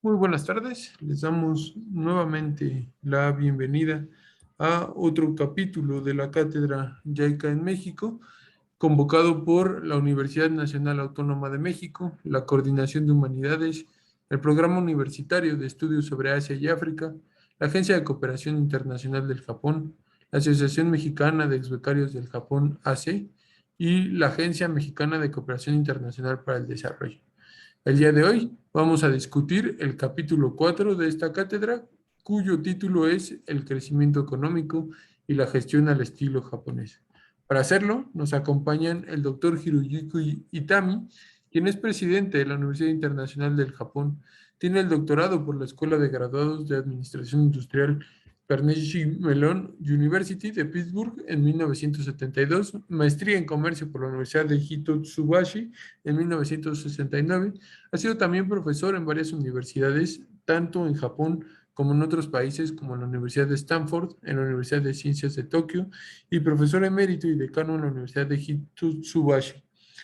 Muy buenas tardes, les damos nuevamente la bienvenida a otro capítulo de la Cátedra JICA en México, convocado por la Universidad Nacional Autónoma de México, la Coordinación de Humanidades, el Programa Universitario de Estudios sobre Asia y África, la Agencia de Cooperación Internacional del Japón, la Asociación Mexicana de Exbecarios del Japón, AC, y la Agencia Mexicana de Cooperación Internacional para el Desarrollo. El día de hoy vamos a discutir el capítulo 4 de esta cátedra, cuyo título es El crecimiento económico y la gestión al estilo japonés. Para hacerlo, nos acompañan el doctor Hiroyuki Itami, quien es presidente de la Universidad Internacional del Japón. Tiene el doctorado por la Escuela de Graduados de Administración Industrial Carnegie Mellon University de Pittsburgh en 1972, maestría en comercio por la Universidad de Hitotsubashi en 1969. Ha sido también profesor en varias universidades, tanto en Japón como en otros países, como en la Universidad de Stanford, en la Universidad de Ciencias de Tokio, y profesor emérito y decano en la Universidad de Hitotsubashi.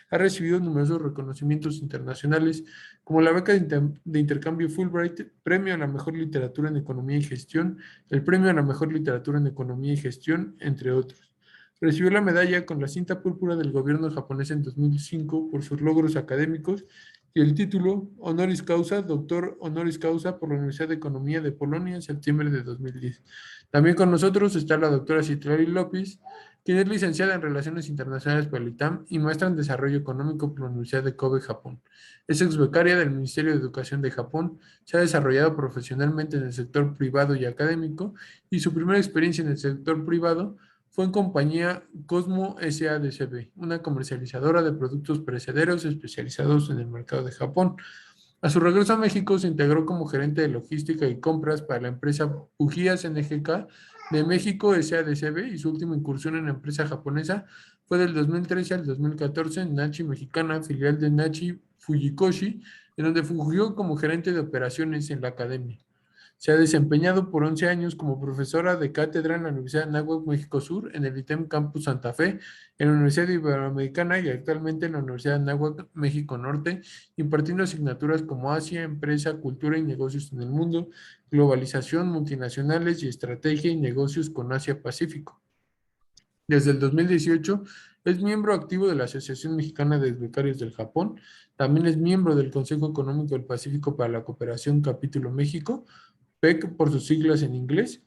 Ha recibido numerosos reconocimientos internacionales, como la beca de intercambio Fulbright, premio a la mejor literatura en economía y gestión, el premio a la mejor literatura en economía y gestión, entre otros. Recibió la medalla con la cinta púrpura del gobierno japonés en 2005 por sus logros académicos y el título honoris causa, doctor honoris causa por la Universidad de Economía de Polonia en septiembre de 2010. También con nosotros está la doctora Citlali López, quien es licenciada en Relaciones Internacionales por el ITAM y maestra en Desarrollo Económico por la Universidad de Kobe, Japón. Es exbecaria del Ministerio de Educación de Japón, se ha desarrollado profesionalmente en el sector privado y académico, y su primera experiencia en el sector privado fue en compañía Cosmo SADCB, una comercializadora de productos perecederos especializados en el mercado de Japón. A su regreso a México se integró como gerente de logística y compras para la empresa Bujías NGK de México SADCB, y su última incursión en la empresa japonesa fue del 2013 al 2014 en Nachi Mexicana, filial de Nachi Fujikoshi, en donde fungió como gerente de operaciones en la academia. Se ha desempeñado por 11 años como profesora de cátedra en la Universidad de Anáhuac, México Sur, en el ITEM Campus Santa Fe, en la Universidad Iberoamericana y actualmente en la Universidad de Anáhuac, México Norte, impartiendo asignaturas como Asia, Empresa, Cultura y Negocios en el Mundo, Globalización, Multinacionales y Estrategia y Negocios con Asia-Pacífico. Desde el 2018 es miembro activo de la Asociación Mexicana de Becarios del Japón. También es miembro del Consejo Económico del Pacífico para la Cooperación Capítulo México, PEC por sus siglas en inglés,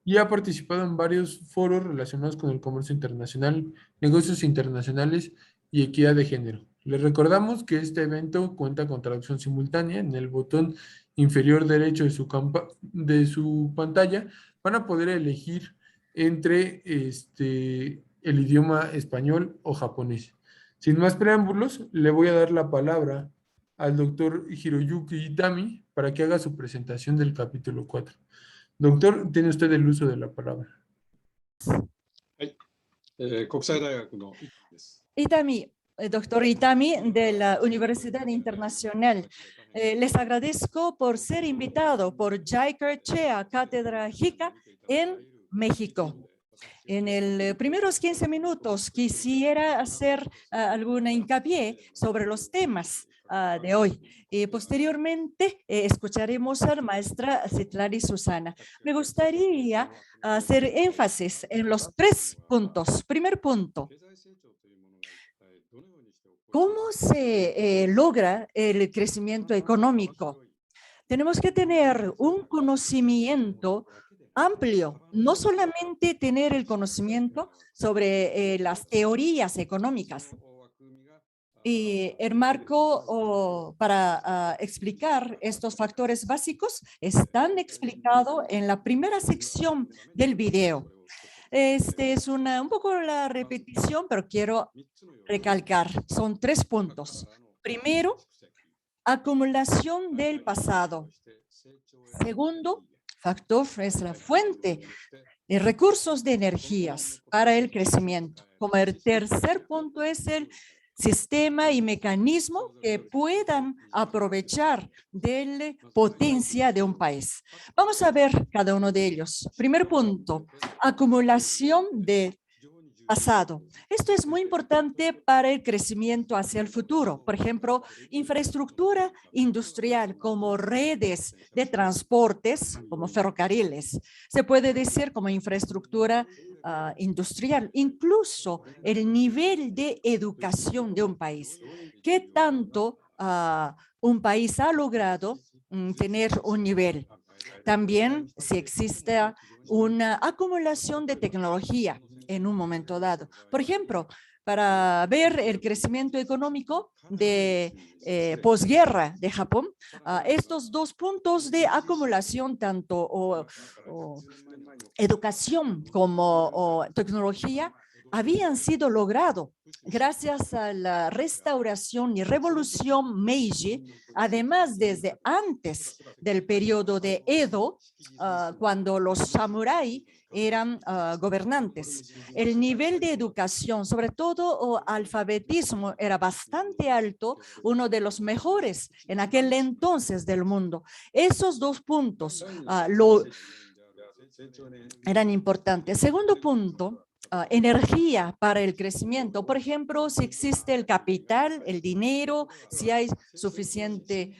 y ha participado en varios foros relacionados con el comercio internacional, negocios internacionales y equidad de género. Les recordamos que este evento cuenta con traducción simultánea. En el botón inferior derecho de su pantalla van a poder elegir entre el idioma español o japonés. Sin más preámbulos, le voy a dar la palabra al doctor Hiroyuki Itami para que haga su presentación del capítulo 4. Doctor, tiene usted el uso de la palabra. 伊丹 doctor Itami de la Universidad Internacional. Les agradezco por ser invitado por JICA CHEA, Cátedra JICA en México. En los primeros 15 minutos quisiera hacer alguna hincapié sobre los temas de hoy. Y posteriormente escucharemos a la maestra Citlali Susana. Me gustaría hacer énfasis en los 3 puntos. Primer punto. ¿Cómo se logra el crecimiento económico? Tenemos que tener un conocimiento amplio, no solamente tener el conocimiento sobre las teorías económicas. Y el marco para explicar estos factores básicos están explicados en la primera sección del video. Este es un poco la repetición, pero quiero recalcar. Son 3 puntos. Primero, acumulación del pasado. Segundo factor es la fuente de recursos de energías para el crecimiento. Como el tercer punto es el sistema y mecanismo que puedan aprovechar de la potencia de un país. Vamos a ver cada uno de ellos. Primer punto, acumulación de pasado. Esto es muy importante para el crecimiento hacia el futuro. Por ejemplo, infraestructura industrial como redes de transportes, como ferrocarriles. Se puede decir como infraestructura industrial. Incluso el nivel de educación de un país. ¿Qué tanto un país ha logrado tener un nivel? También si existe una acumulación de tecnología en un momento dado. Por ejemplo, para ver el crecimiento económico de posguerra de Japón, estos dos puntos de acumulación, tanto o educación como tecnología, habían sido logrados gracias a la restauración y revolución Meiji, además desde antes del periodo de Edo, cuando los samuráis eran gobernantes. El nivel de educación, sobre todo alfabetismo, era bastante alto, uno de los mejores en aquel entonces del mundo. Esos dos puntos eran importantes. Segundo punto, energía para el crecimiento. Por ejemplo, si existe el capital, el dinero, si hay suficiente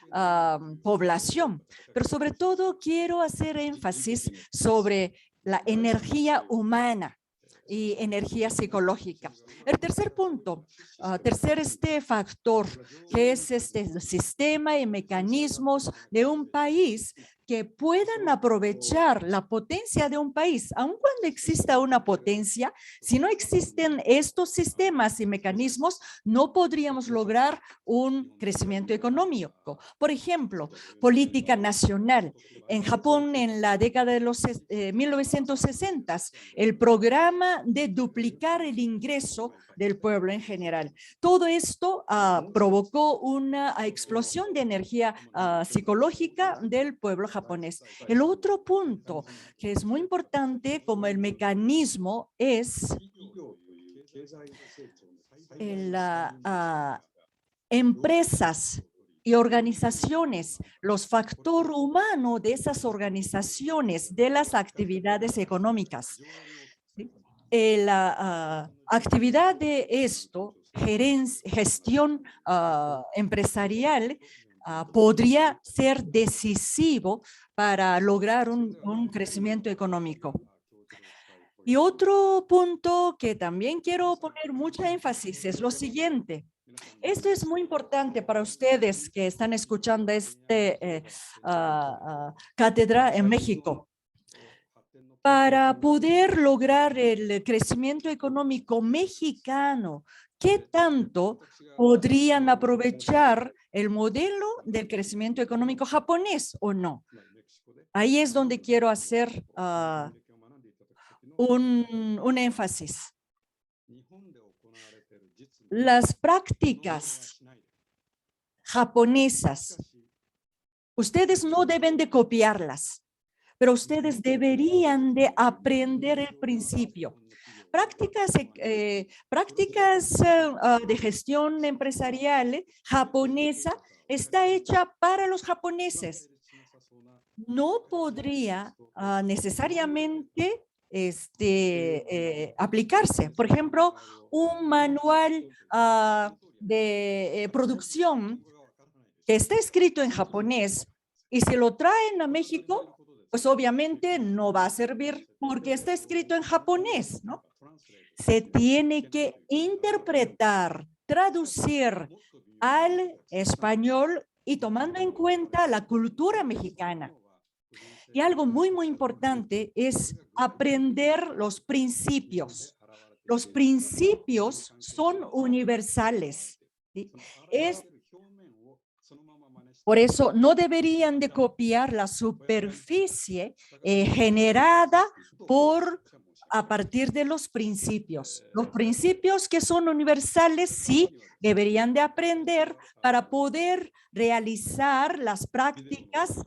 población. Pero sobre todo quiero hacer énfasis sobre la energía humana y energía psicológica. El tercer punto, tercer factor, que es este sistema y mecanismos de un país que puedan aprovechar la potencia de un país. Aun cuando exista una potencia, si no existen estos sistemas y mecanismos, no podríamos lograr un crecimiento económico. Por ejemplo, política nacional. En Japón, en la década de los 1960, el programa de duplicar el ingreso del pueblo en general. Todo esto provocó una explosión de energía psicológica del pueblo japonés. El otro punto que es muy importante como el mecanismo es empresas y organizaciones, los factores humanos de esas organizaciones, de las actividades económicas. La actividad de esto, gestión empresarial, podría ser decisivo para lograr un crecimiento económico. Y otro punto que también quiero poner mucha énfasis es lo siguiente. Esto es muy importante para ustedes que están escuchando cátedra en México. Para poder lograr el crecimiento económico mexicano, ¿qué tanto podrían aprovechar el modelo del crecimiento económico japonés o no? Ahí es donde quiero hacer un énfasis. Las prácticas japonesas, ustedes no deben de copiarlas, pero ustedes deberían de aprender el principio. Prácticas de gestión empresarial japonesa está hecha para los japoneses. No podría necesariamente aplicarse. Por ejemplo, un manual de producción que está escrito en japonés y si lo traen a México, pues obviamente no va a servir porque está escrito en japonés, ¿no? Se tiene que interpretar, traducir al español y tomando en cuenta la cultura mexicana. Y algo muy, muy importante es aprender los principios. Los principios son universales. ¿Sí? Por eso no deberían de copiar la superficie generada a partir de los principios. Los principios que son universales sí deberían de aprender para poder realizar las prácticas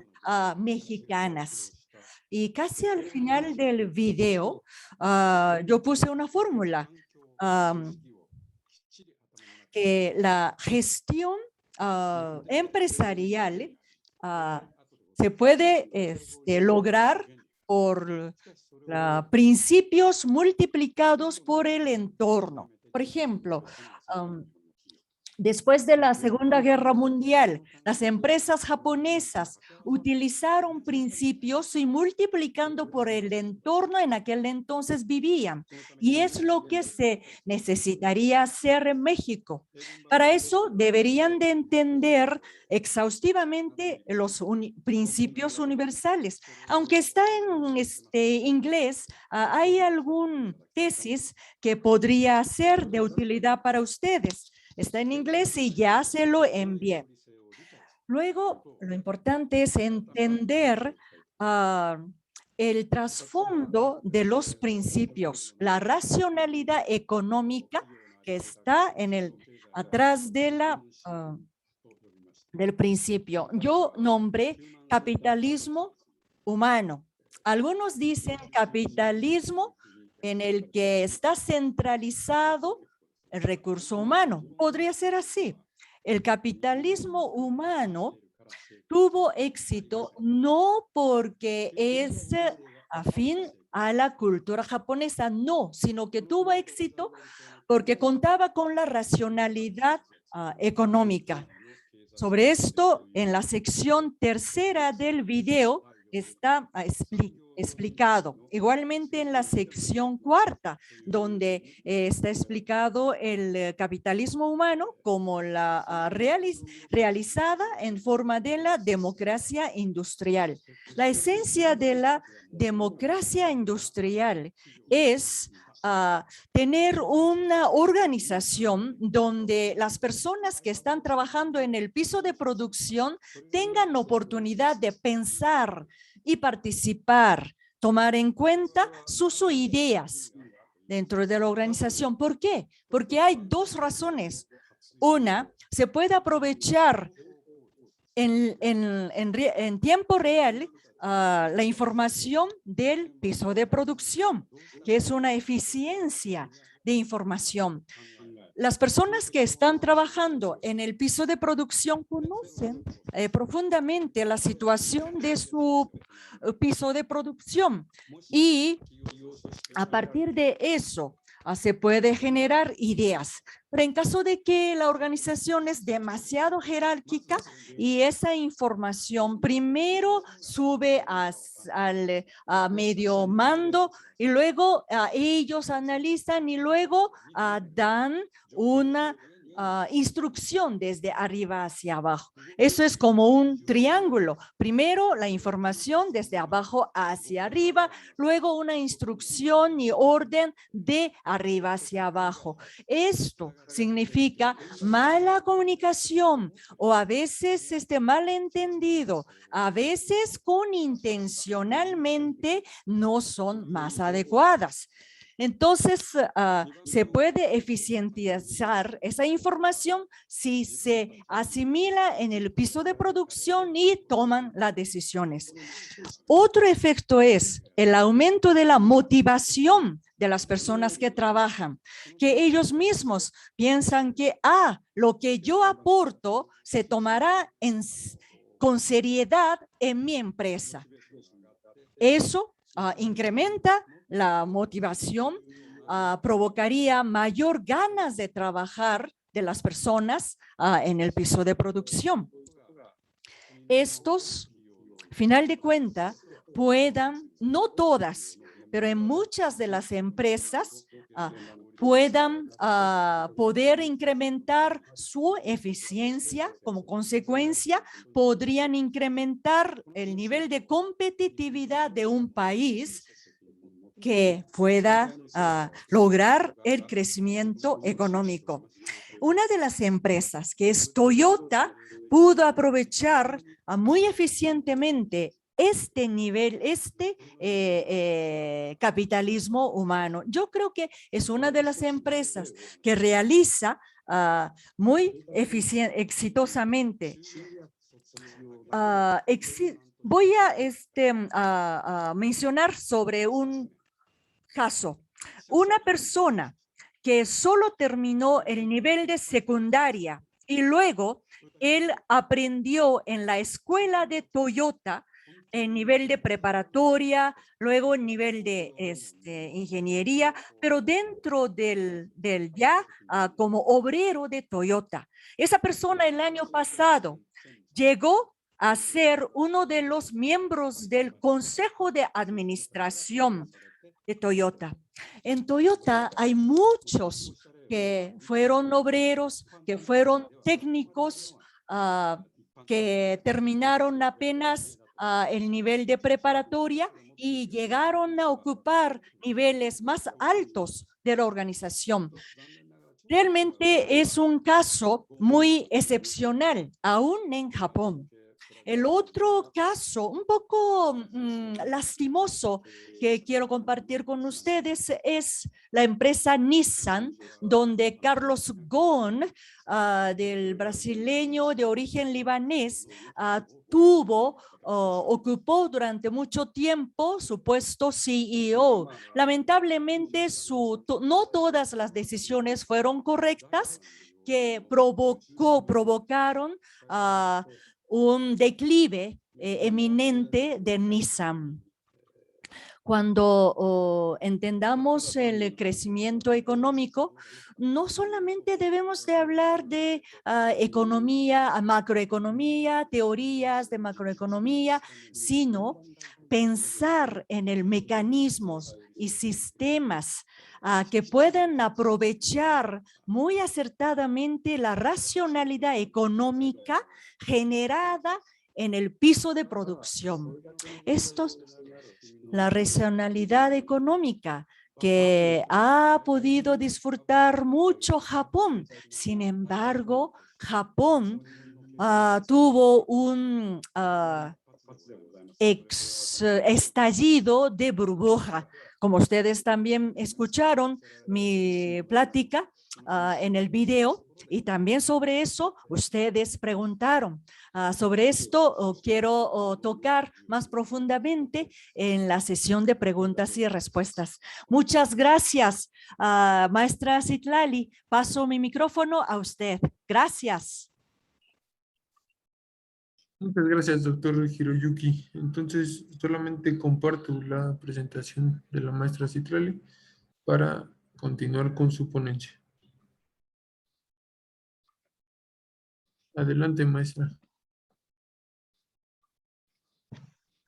mexicanas. Y casi al final del video, yo puse una fórmula que la gestión empresarial se puede lograr por principios multiplicados por el entorno. Por ejemplo, después de la Segunda Guerra Mundial, las empresas japonesas utilizaron principios y multiplicando por el entorno en aquel entonces vivían. Y es lo que se necesitaría hacer en México. Para eso deberían de entender exhaustivamente los principios universales. Aunque está en inglés, hay algún tesis que podría ser de utilidad para ustedes. Está en inglés y ya se lo envié. Luego, lo importante es entender el trasfondo de los principios, la racionalidad económica que está atrás de del principio. Yo nombré capitalismo humano. Algunos dicen capitalismo en el que está centralizado el recurso humano. Podría ser así. El capitalismo humano tuvo éxito no porque es afín a la cultura japonesa, no, sino que tuvo éxito porque contaba con la racionalidad económica. Sobre esto, en la sección tercera del video está explicado. Igualmente en la sección cuarta, donde está explicado el capitalismo humano como la realizada en forma de la democracia industrial. La esencia de la democracia industrial es tener una organización donde las personas que están trabajando en el piso de producción tengan oportunidad de pensar y participar, tomar en cuenta sus ideas dentro de la organización. ¿Por qué? Porque hay dos razones. Una, se puede aprovechar en tiempo real la información del piso de producción, que es una eficiencia de información. Las personas que están trabajando en el piso de producción conocen profundamente la situación de su piso de producción y a partir de eso se puede generar ideas. Pero en caso de que la organización es demasiado jerárquica y esa información primero sube al medio mando y luego ellos analizan y luego dan una instrucción desde arriba hacia abajo. Eso es como un triángulo. Primero la información desde abajo hacia arriba, luego una instrucción y orden de arriba hacia abajo. Esto significa mala comunicación o a veces malentendido, a veces intencionalmente no son más adecuadas. Entonces, se puede eficientizar esa información si se asimila en el piso de producción y toman las decisiones. Otro efecto es el aumento de la motivación de las personas que trabajan, que ellos mismos piensan que, lo que yo aporto se tomará con seriedad en mi empresa. Eso incrementa la motivación, provocaría mayor ganas de trabajar de las personas en el piso de producción. Estos, final de cuentas, puedan, no todas, pero en muchas de las empresas puedan poder incrementar su eficiencia. Como consecuencia, podrían incrementar el nivel de competitividad de un país que pueda lograr el crecimiento económico. Una de las empresas, que es Toyota, pudo aprovechar muy eficientemente este nivel, capitalismo humano. Yo creo que es una de las empresas que realiza muy exitosamente. Voy a mencionar sobre un caso. Una persona que solo terminó el nivel de secundaria y luego él aprendió en la escuela de Toyota en nivel de preparatoria, luego en nivel de ingeniería, pero dentro del ya como obrero de Toyota. Esa persona el año pasado llegó a ser uno de los miembros del Consejo de Administración de Toyota. En Toyota hay muchos que fueron obreros, que fueron técnicos, que terminaron apenas el nivel de preparatoria y llegaron a ocupar niveles más altos de la organización. Realmente es un caso muy excepcional, aún en Japón. El otro caso, un poco lastimoso, que quiero compartir con ustedes es la empresa Nissan, donde Carlos Ghosn, del brasileño de origen libanés, ocupó durante mucho tiempo su puesto CEO. Lamentablemente, no todas las decisiones fueron correctas, que provocaron un declive eminente de Nissan. Cuando entendamos el crecimiento económico, no solamente debemos de hablar de economía, macroeconomía, teorías de macroeconomía, sino pensar en el mecanismos y sistemas que puedan aprovechar muy acertadamente la racionalidad económica generada en el piso de producción. La racionalidad económica que ha podido disfrutar mucho Japón. Sin embargo, Japón tuvo un estallido de burbuja. Como ustedes también escucharon mi plática en el video, y también sobre eso ustedes preguntaron. Sobre esto quiero tocar más profundamente en la sesión de preguntas y respuestas. Muchas gracias, maestra Citlali. Paso mi micrófono a usted. Gracias. Muchas gracias, doctor Hiroyuki. Entonces, solamente comparto la presentación de la maestra Citlali para continuar con su ponencia. Adelante, maestra.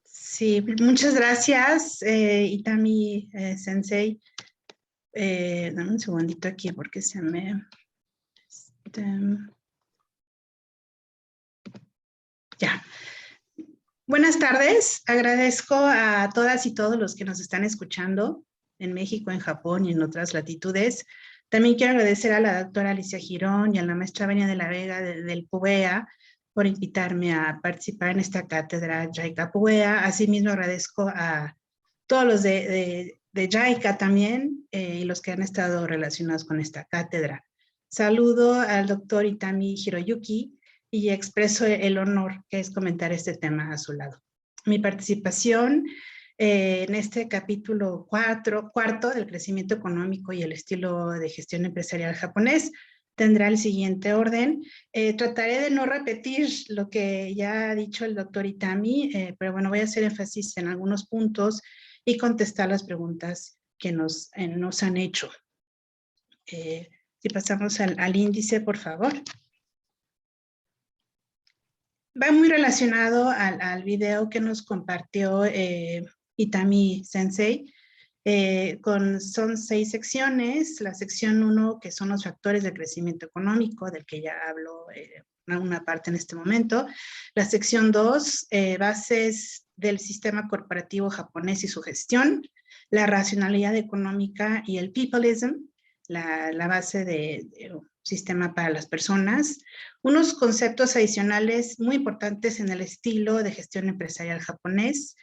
Sí, muchas gracias, Itami Sensei. Dame un segundito aquí porque se me... ya. Buenas tardes. Agradezco a todas y todos los que nos están escuchando en México, en Japón y en otras latitudes. También quiero agradecer a la doctora Alicia Girón y a la maestra Benia de la Vega del PUEA por invitarme a participar en esta cátedra JICA PUEA. Asimismo, agradezco a todos los de JICA también y los que han estado relacionados con esta cátedra. Saludo al doctor Itami Hiroyuki y expreso el honor que es comentar este tema a su lado. Mi participación en este capítulo cuarto del crecimiento económico y el estilo de gestión empresarial japonés tendrá el siguiente orden. Trataré de no repetir lo que ya ha dicho el doctor Itami, pero bueno, voy a hacer énfasis en algunos puntos y contestar las preguntas que nos han hecho. Si pasamos al índice, por favor. Va muy relacionado al video que nos compartió Itami Sensei. Son 6 secciones. La sección 1, que son los factores de crecimiento económico, del que ya hablo una parte en este momento. La sección 2, bases del sistema corporativo japonés y su gestión. La racionalidad económica y el peopleism, la base de sistema para las personas. Unos conceptos adicionales muy importantes en el estilo de gestión empresarial japonés.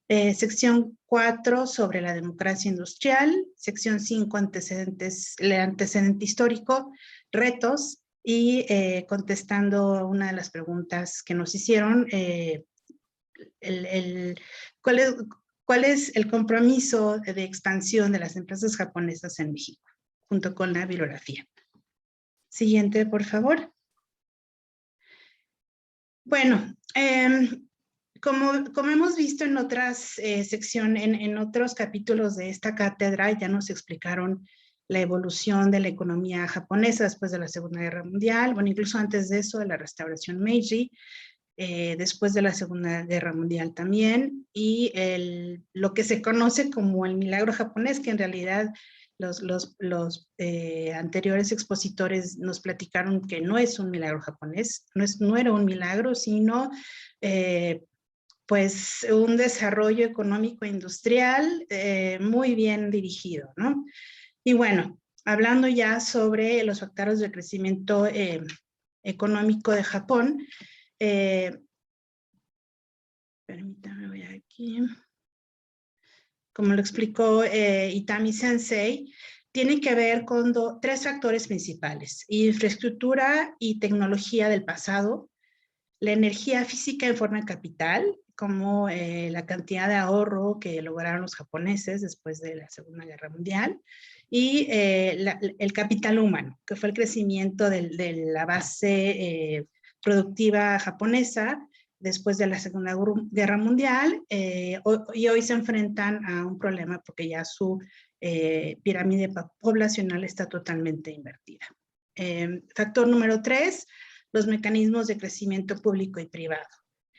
Sección 4 sobre la democracia industrial. Sección 5 el antecedente histórico, retos y contestando una de las preguntas que nos hicieron, ¿cuál es el compromiso de expansión de las empresas japonesas en México? Junto con la bibliografía. Siguiente, por favor. Bueno, Como hemos visto en otras secciones, en otros capítulos de esta cátedra, ya nos explicaron la evolución de la economía japonesa después de la Segunda Guerra Mundial, bueno, incluso antes de eso, de la restauración Meiji, después de la Segunda Guerra Mundial también, y lo que se conoce como el milagro japonés, que en realidad los anteriores expositores nos platicaron que no es un milagro japonés, no era un milagro, sino pues un desarrollo económico e industrial muy bien dirigido, ¿no? Y bueno, hablando ya sobre los factores de crecimiento económico de Japón, permítame, voy aquí. Como lo explicó Itami Sensei, tiene que ver con tres factores principales: infraestructura y tecnología del pasado, la energía física en forma de capital, como la cantidad de ahorro que lograron los japoneses después de la Segunda Guerra Mundial, y el capital humano, que fue el crecimiento de la base productiva japonesa después de la Segunda Guerra Mundial, y hoy se enfrentan a un problema porque ya su pirámide poblacional está totalmente invertida. Factor número 3, los mecanismos de crecimiento público y privado.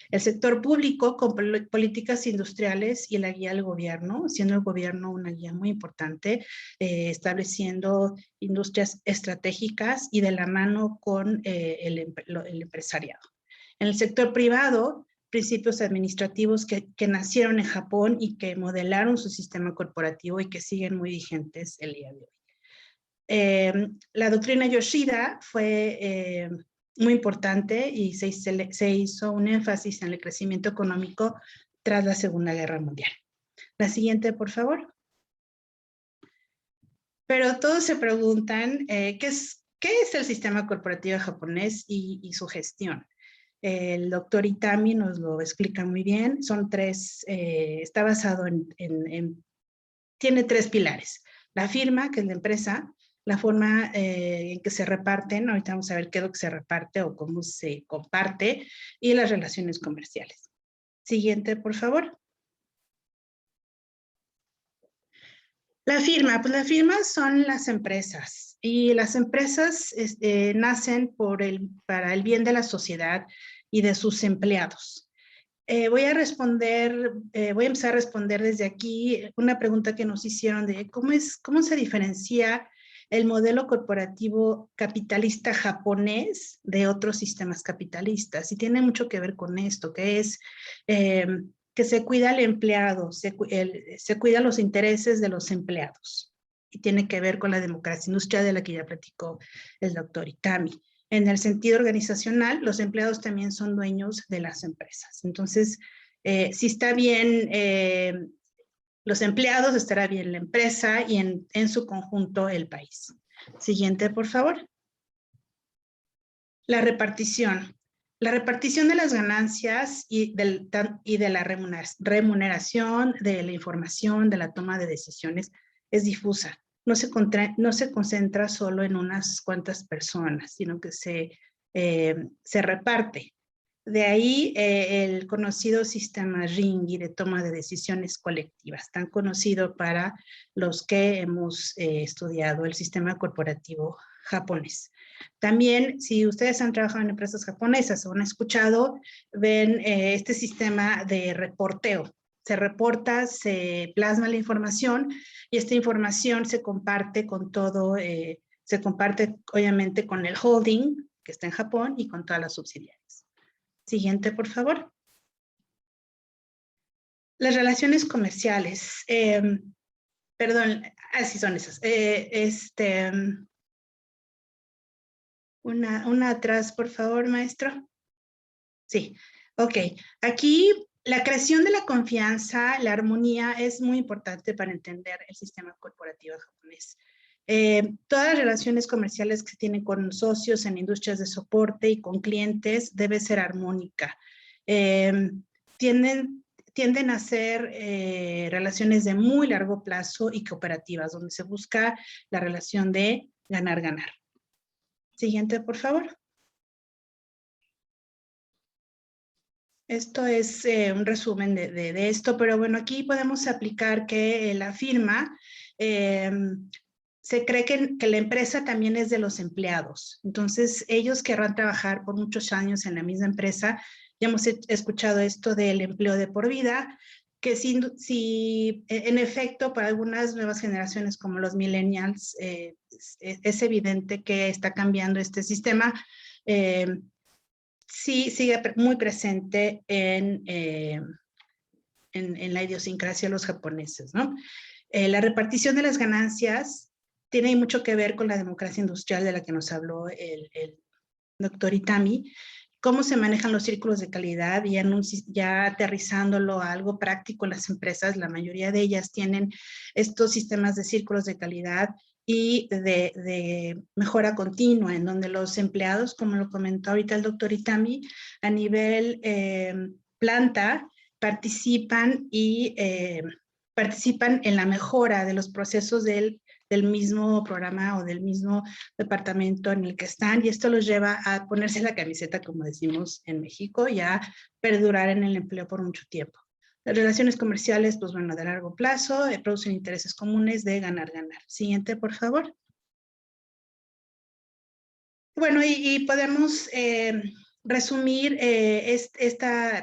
El sector público con políticas industriales y la guía del gobierno, siendo el gobierno una guía muy importante, estableciendo industrias estratégicas y de la mano con el empresariado. En el sector privado, principios administrativos que nacieron en Japón y que modelaron su sistema corporativo y que siguen muy vigentes el día de hoy. La doctrina Yoshida fue muy importante y se hizo un énfasis en el crecimiento económico tras la Segunda Guerra Mundial. La siguiente, por favor. Pero todos se preguntan ¿qué es el sistema corporativo japonés y su gestión? El doctor Itami nos lo explica muy bien. Son tres, está basado tiene tres pilares: la firma, que es la empresa; la forma en que se reparten, ahorita vamos a ver qué es lo que se reparte o cómo se comparte; y las relaciones comerciales. Siguiente, por favor. La firma, pues la firma son las empresas, y las empresas nacen para el bien de la sociedad y de sus empleados. Voy a empezar a responder desde aquí una pregunta que nos hicieron de cómo se diferencia el modelo corporativo capitalista japonés de otros sistemas capitalistas. Y tiene mucho que ver con esto, que es que se cuida al empleado, se cuida los intereses de los empleados. Y tiene que ver con la democracia industrial de la que ya platicó el doctor Itami. En el sentido organizacional, los empleados también son dueños de las empresas. Entonces, si está bien los empleados, estará bien la empresa y en su conjunto el país. Siguiente, por favor. La repartición. La repartición de las ganancias y de la remuneración, de la información, de la toma de decisiones es difusa. No se concentra solo en unas cuantas personas, sino que se reparte. De ahí el conocido sistema Ringi de toma de decisiones colectivas, tan conocido para los que hemos estudiado el sistema corporativo japonés. También, si ustedes han trabajado en empresas japonesas o han escuchado, ven este sistema de reporteo. Se reporta, se plasma la información y esta información se comparte con todo, se comparte obviamente con el holding que está en Japón y con todas las subsidiarias. Siguiente, por favor. Las relaciones comerciales. Perdón, así son esas. Una atrás, por favor, maestro. Sí, ok. Aquí la creación de la confianza, la armonía es muy importante para entender el sistema corporativo japonés. Todas las relaciones comerciales que se tienen con socios en industrias de soporte y con clientes debe ser armónica. Tienden a ser relaciones de muy largo plazo y cooperativas, donde se busca la relación de ganar-ganar. Siguiente, por favor. Esto es un resumen de esto, pero bueno, aquí podemos aplicar que la firma se cree que la empresa también es de los empleados. Entonces, ellos querrán trabajar por muchos años en la misma empresa. Ya hemos escuchado esto del empleo de por vida, que si en efecto para algunas nuevas generaciones como los millennials es evidente que está cambiando este sistema, sí sigue muy presente en la idiosincrasia de los japoneses, ¿no? La repartición de las ganancias tiene mucho que ver con la democracia industrial de la que nos habló el doctor Itami, cómo se manejan los círculos de calidad y ya aterrizándolo a algo práctico en las empresas. La mayoría de ellas tienen estos sistemas de círculos de calidad y de mejora continua, en donde los empleados, como lo comentó ahorita el doctor Itami, a nivel planta, participan en la mejora de los procesos del mismo programa o del mismo departamento en el que están, y esto los lleva a ponerse la camiseta, como decimos en México, y a perdurar en el empleo por mucho tiempo. Las relaciones comerciales, pues bueno, de largo plazo, producen intereses comunes de ganar-ganar. Siguiente, por favor. Bueno, y podemos resumir esta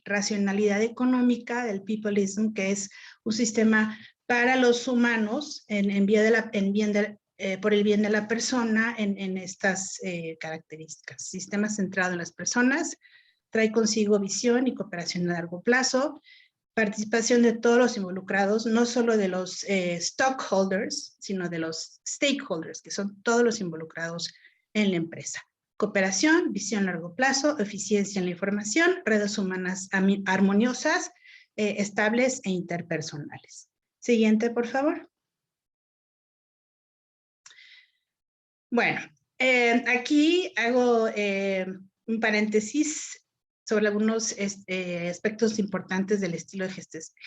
racionalidad económica del peopleism, que es un sistema para los humanos por el bien de la persona en estas características. Sistema centrado en las personas, trae consigo visión y cooperación a largo plazo, participación de todos los involucrados, no solo de los stockholders, sino de los stakeholders, que son todos los involucrados en la empresa. Cooperación, visión a largo plazo, eficiencia en la información, redes humanas armoniosas, estables e interpersonales. Siguiente, por favor. Bueno, aquí hago un paréntesis sobre algunos aspectos importantes del estilo de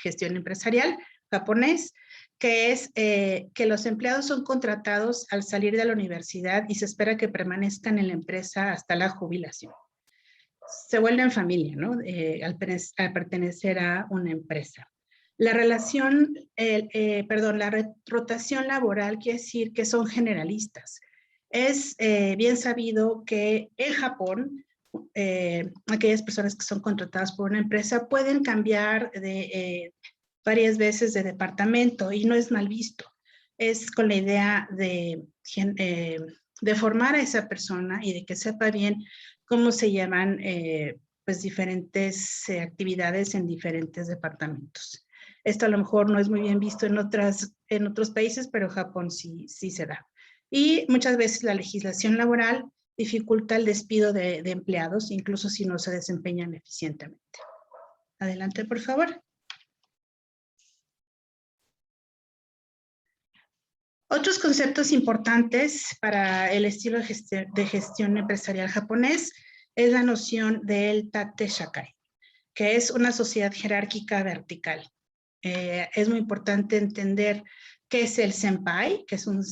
gestión empresarial japonés, que es que los empleados son contratados al salir de la universidad y se espera que permanezcan en la empresa hasta la jubilación. Se vuelven familia, ¿no? Al pertenecer a una empresa. La rotación laboral quiere decir que son generalistas. Es bien sabido que en Japón, aquellas personas que son contratadas por una empresa pueden cambiar varias veces de departamento y no es mal visto. Es con la idea de formar a esa persona y de que sepa bien cómo se llaman pues diferentes actividades en diferentes departamentos. Esto a lo mejor no es muy bien visto en otros países, pero Japón sí se da. Y muchas veces la legislación laboral dificulta el despido de empleados, incluso si no se desempeñan eficientemente. Adelante, por favor. Otros conceptos importantes para el estilo de gestión empresarial japonés es la noción del tate shakai, que es una sociedad jerárquica vertical. Es muy importante entender qué es el senpai, que es un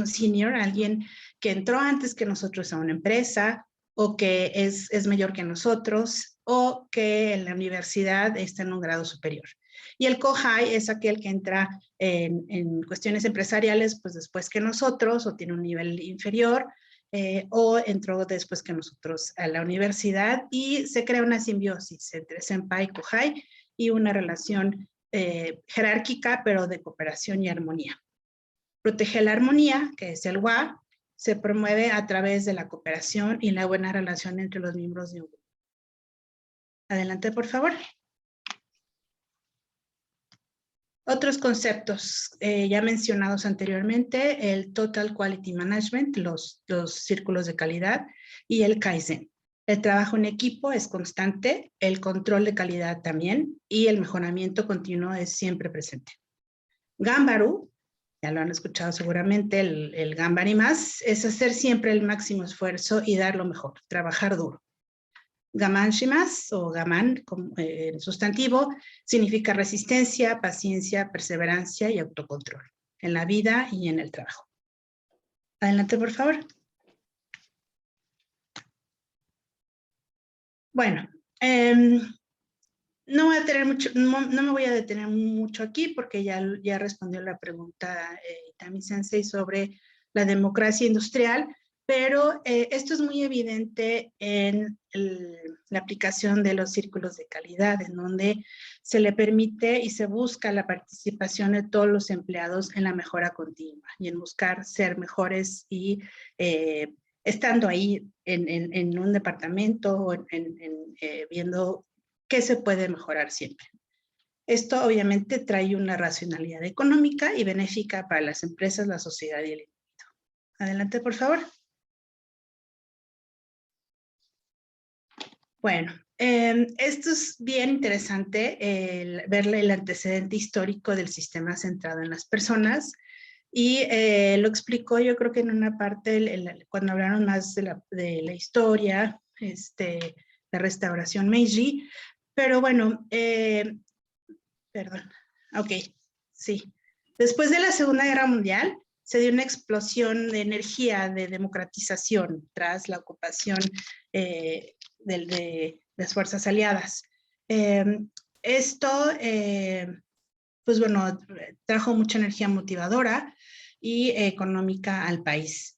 senior, alguien que entró antes que nosotros a una empresa, o que es mayor que nosotros, o que en la universidad está en un grado superior. Y el kohai es aquel que entra en cuestiones empresariales pues después que nosotros, o tiene un nivel inferior, o entró después que nosotros a la universidad, y se crea una simbiosis entre senpai y kohai y una relación jerárquica, pero de cooperación y armonía. Proteger la armonía, que es el wa, se promueve a través de la cooperación y la buena relación entre los miembros de un grupo. Adelante, por favor. Otros conceptos ya mencionados anteriormente, el Total Quality Management, los círculos de calidad, y el Kaizen. El trabajo en equipo es constante, el control de calidad también, y el mejoramiento continuo es siempre presente. Ganbaru, ya lo han escuchado seguramente, el Ganbarimasu, es hacer siempre el máximo esfuerzo y dar lo mejor, trabajar duro. Gamanshimasu, o gaman, en sustantivo, significa resistencia, paciencia, perseverancia y autocontrol, en la vida y en el trabajo. Adelante, por favor. Bueno, No voy a tener mucho, no me voy a detener mucho aquí porque ya respondió la pregunta Itami Sensei sobre la democracia industrial, pero esto es muy evidente en la aplicación de los círculos de calidad, en donde se le permite y se busca la participación de todos los empleados en la mejora continua y en buscar ser mejores y estando ahí en un departamento o viendo qué se puede mejorar siempre. Esto obviamente trae una racionalidad económica y benéfica para las empresas, la sociedad y el individuo. Adelante, por favor. Bueno, esto es bien interesante, verle el antecedente histórico del sistema centrado en las personas. Y lo explicó yo creo que en una parte, cuando hablaron más de la historia, la restauración Meiji. Pero bueno, perdón, ok, sí. Después de la Segunda Guerra Mundial, se dio una explosión de energía, de democratización, tras la ocupación de las fuerzas aliadas. Esto, pues bueno, trajo mucha energía motivadora y económica al país.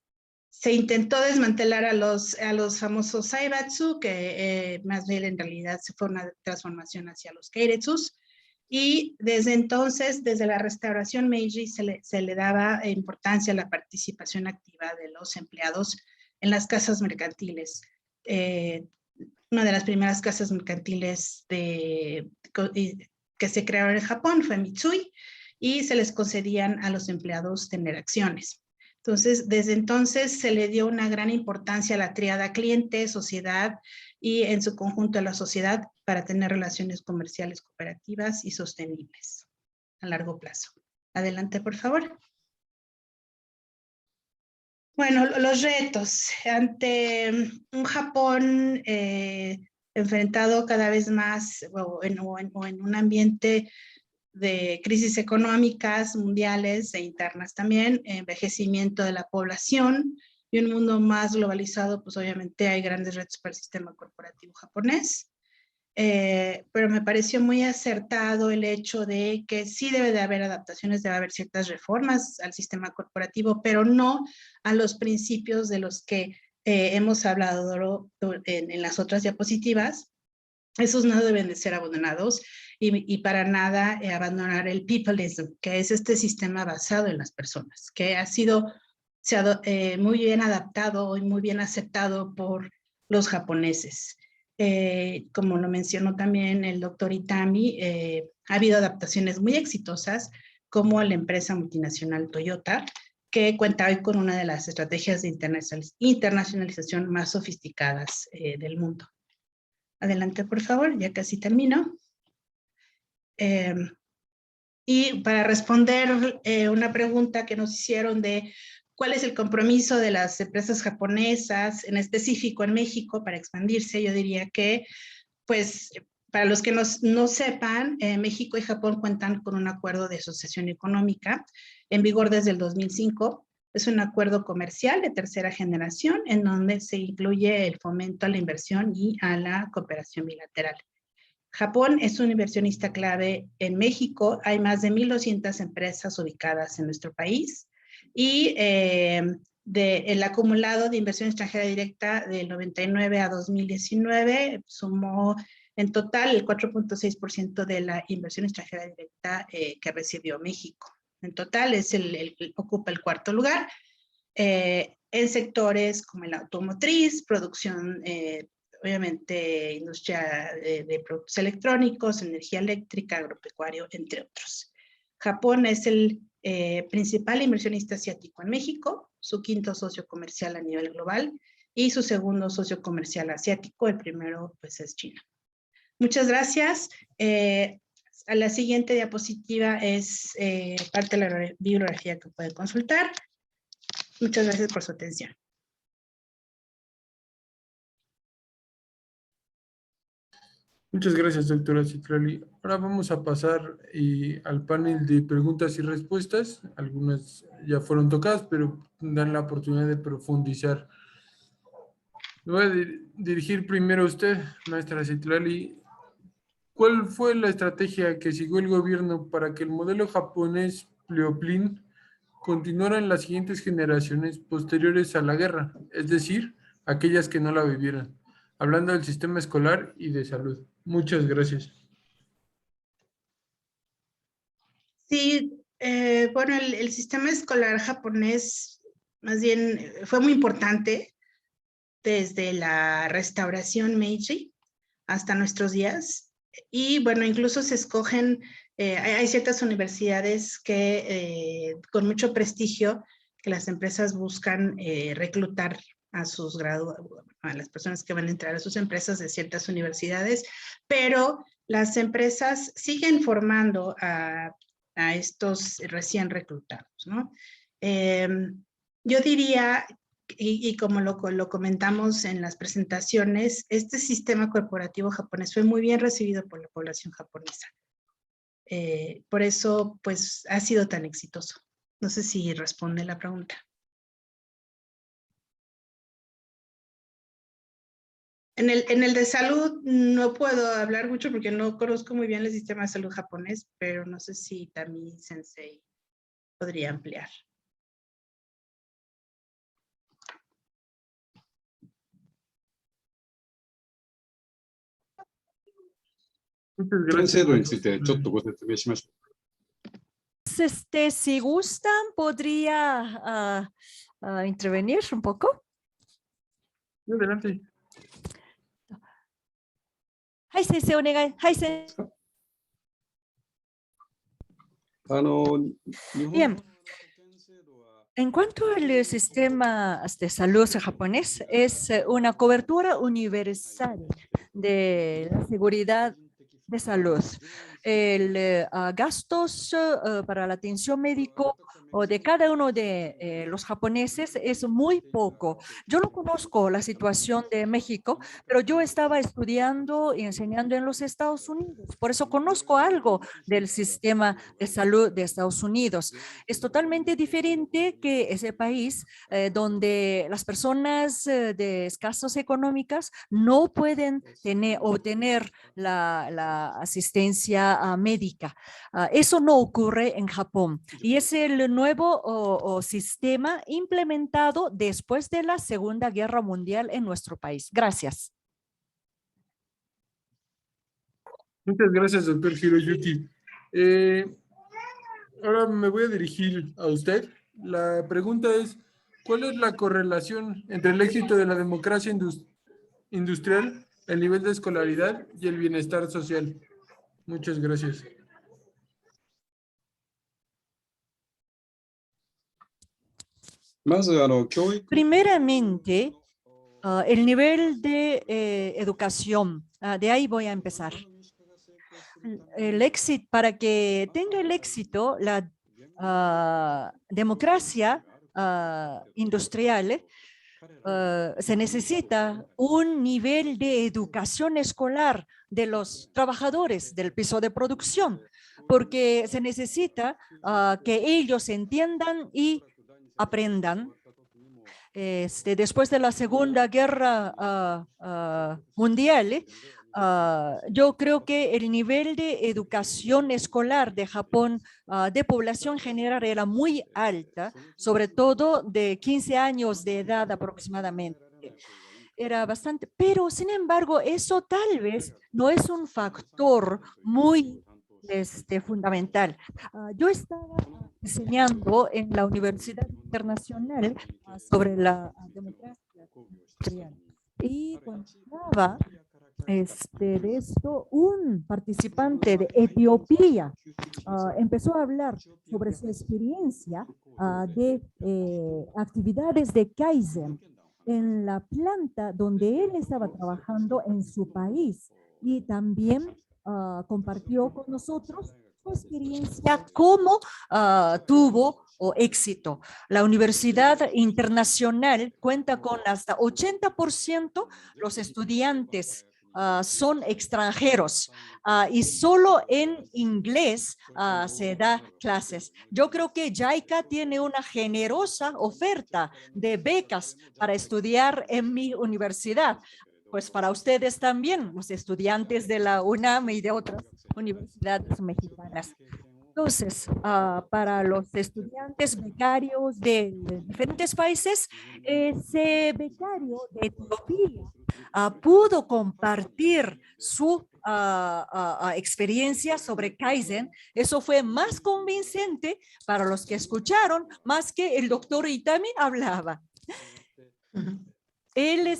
Se intentó desmantelar a los famosos Zaibatsu, que más bien en realidad se fue una transformación hacia los Keiretsus, y desde entonces, desde la restauración Meiji, se le daba importancia a la participación activa de los empleados en las casas mercantiles. Una de las primeras casas mercantiles que se crearon en Japón fue Mitsui, y se les concedían a los empleados tener acciones. Entonces, desde entonces se le dio una gran importancia a la tríada cliente, sociedad y en su conjunto a la sociedad para tener relaciones comerciales cooperativas y sostenibles a largo plazo. Adelante, por favor. Bueno, los retos ante un Japón enfrentado cada vez más o en un ambiente de crisis económicas mundiales e internas también, envejecimiento de la población y un mundo más globalizado, pues obviamente hay grandes retos para el sistema corporativo japonés. Pero me pareció muy acertado el hecho de que sí debe de haber adaptaciones, debe haber ciertas reformas al sistema corporativo, pero no a los principios de los que hemos hablado en las otras diapositivas. Esos no deben de ser abandonados y para nada abandonar el peopleism, que es este sistema basado en las personas, que ha sido muy bien adaptado y muy bien aceptado por los japoneses. Como lo mencionó también el doctor Itami, ha habido adaptaciones muy exitosas, como la empresa multinacional Toyota, que cuenta hoy con una de las estrategias de internacionalización más sofisticadas del mundo. Adelante, por favor, ya casi termino. Y para responder una pregunta que nos hicieron de cuál es el compromiso de las empresas japonesas, en específico en México, para expandirse, yo diría que, pues, para los que no sepan, México y Japón cuentan con un acuerdo de asociación económica en vigor desde el 2005. Es un acuerdo comercial de tercera generación en donde se incluye el fomento a la inversión y a la cooperación bilateral. Japón es un inversionista clave en México. Hay más de 1,200 empresas ubicadas en nuestro país y el acumulado de inversión extranjera directa del 99 a 2019 sumó en total el 4.6% de la inversión extranjera directa que recibió México. En total ocupa el cuarto lugar en sectores como el automotriz, producción, obviamente industria de productos electrónicos, energía eléctrica, agropecuario, entre otros. Japón es el principal inversionista asiático en México, su quinto socio comercial a nivel global y su segundo socio comercial asiático, el primero pues es China. Muchas gracias. A la siguiente diapositiva es parte de la bibliografía que pueden consultar. Muchas gracias por su atención. Muchas gracias, doctora Citlali. Ahora vamos a pasar al panel de preguntas y respuestas. Algunas ya fueron tocadas, pero dan la oportunidad de profundizar. Me voy a dirigir primero a usted, maestra Citlali. ¿Cuál fue la estrategia que siguió el gobierno para que el modelo japonés Pleoplin continuara en las siguientes generaciones posteriores a la guerra, es decir, aquellas que no la vivieran? Hablando del sistema escolar y de salud. Muchas gracias. Sí, bueno, el sistema escolar japonés más bien fue muy importante desde la restauración Meiji hasta nuestros días. Y bueno, incluso se escogen, hay ciertas universidades que con mucho prestigio que las empresas buscan reclutar a sus graduados, a las personas que van a entrar a sus empresas de ciertas universidades, pero las empresas siguen formando a estos recién reclutados, ¿no? Yo diría, y como lo comentamos en las presentaciones, este sistema corporativo japonés fue muy bien recibido por la población japonesa. Por eso, pues, ha sido tan exitoso. No sé si responde la pregunta. En el de salud no puedo hablar mucho porque no conozco muy bien el sistema de salud japonés, pero no sé si Tami Sensei podría ampliar. Muchas gracias. Si gustan, podría intervenir un poco. Adelante. Bien. En cuanto al sistema de salud japonés, es una cobertura universal de la seguridad de salud. Gastos para la atención médica o de cada uno de los japoneses es muy poco. Yo no conozco la situación de México, pero yo estaba estudiando y enseñando en los Estados Unidos. Por eso conozco algo del sistema de salud de Estados Unidos. Es totalmente diferente que ese país donde las personas de escasas económicas no pueden obtener la asistencia médica. Eso no ocurre en Japón y es el nuevo sistema implementado después de la Segunda Guerra Mundial en nuestro país. Gracias. Muchas gracias, doctor Hiroyuki. Ahora me voy a dirigir a usted. La pregunta es, ¿cuál es la correlación entre el éxito de la democracia industrial, el nivel de escolaridad y el bienestar social? Muchas gracias. Primeramente, el nivel de educación. De ahí voy a empezar. El éxito, para que tenga el éxito, la democracia industrial, se necesita un nivel de educación escolar de los trabajadores del piso de producción, porque se necesita que ellos entiendan y aprendan. Después de la Segunda Guerra Mundial, yo creo que el nivel de educación escolar de Japón de población general era muy alta, sobre todo de 15 años de edad aproximadamente. Era bastante, pero sin embargo, eso tal vez no es un factor muy fundamental. Yo estaba enseñando en la Universidad Internacional sobre la democracia industrial y contaba de esto un participante de Etiopía empezó a hablar sobre su experiencia de actividades de Kaizen en la planta donde él estaba trabajando en su país y también compartió con nosotros su experiencia, cómo tuvo éxito. La Universidad Internacional cuenta con hasta 80% los estudiantes son extranjeros y solo en inglés se da clases. Yo creo que JICA tiene una generosa oferta de becas para estudiar en mi universidad. Pues para ustedes también, los estudiantes de la UNAM y de otras universidades mexicanas. Entonces, para los estudiantes becarios de diferentes países, ese becario de Etiopía pudo compartir su experiencia sobre Kaizen. Eso fue más convincente para los que escucharon, más que el doctor Itami hablaba. Él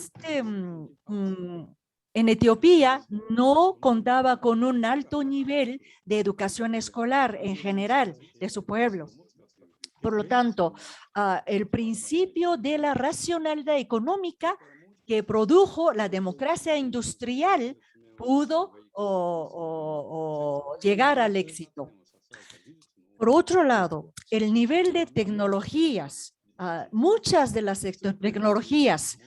en Etiopía no contaba con un alto nivel de educación escolar en general de su pueblo. Por lo tanto, el principio de la racionalidad económica que produjo la democracia industrial pudo llegar al éxito. Por otro lado, el nivel de tecnologías, muchas de las tecnologías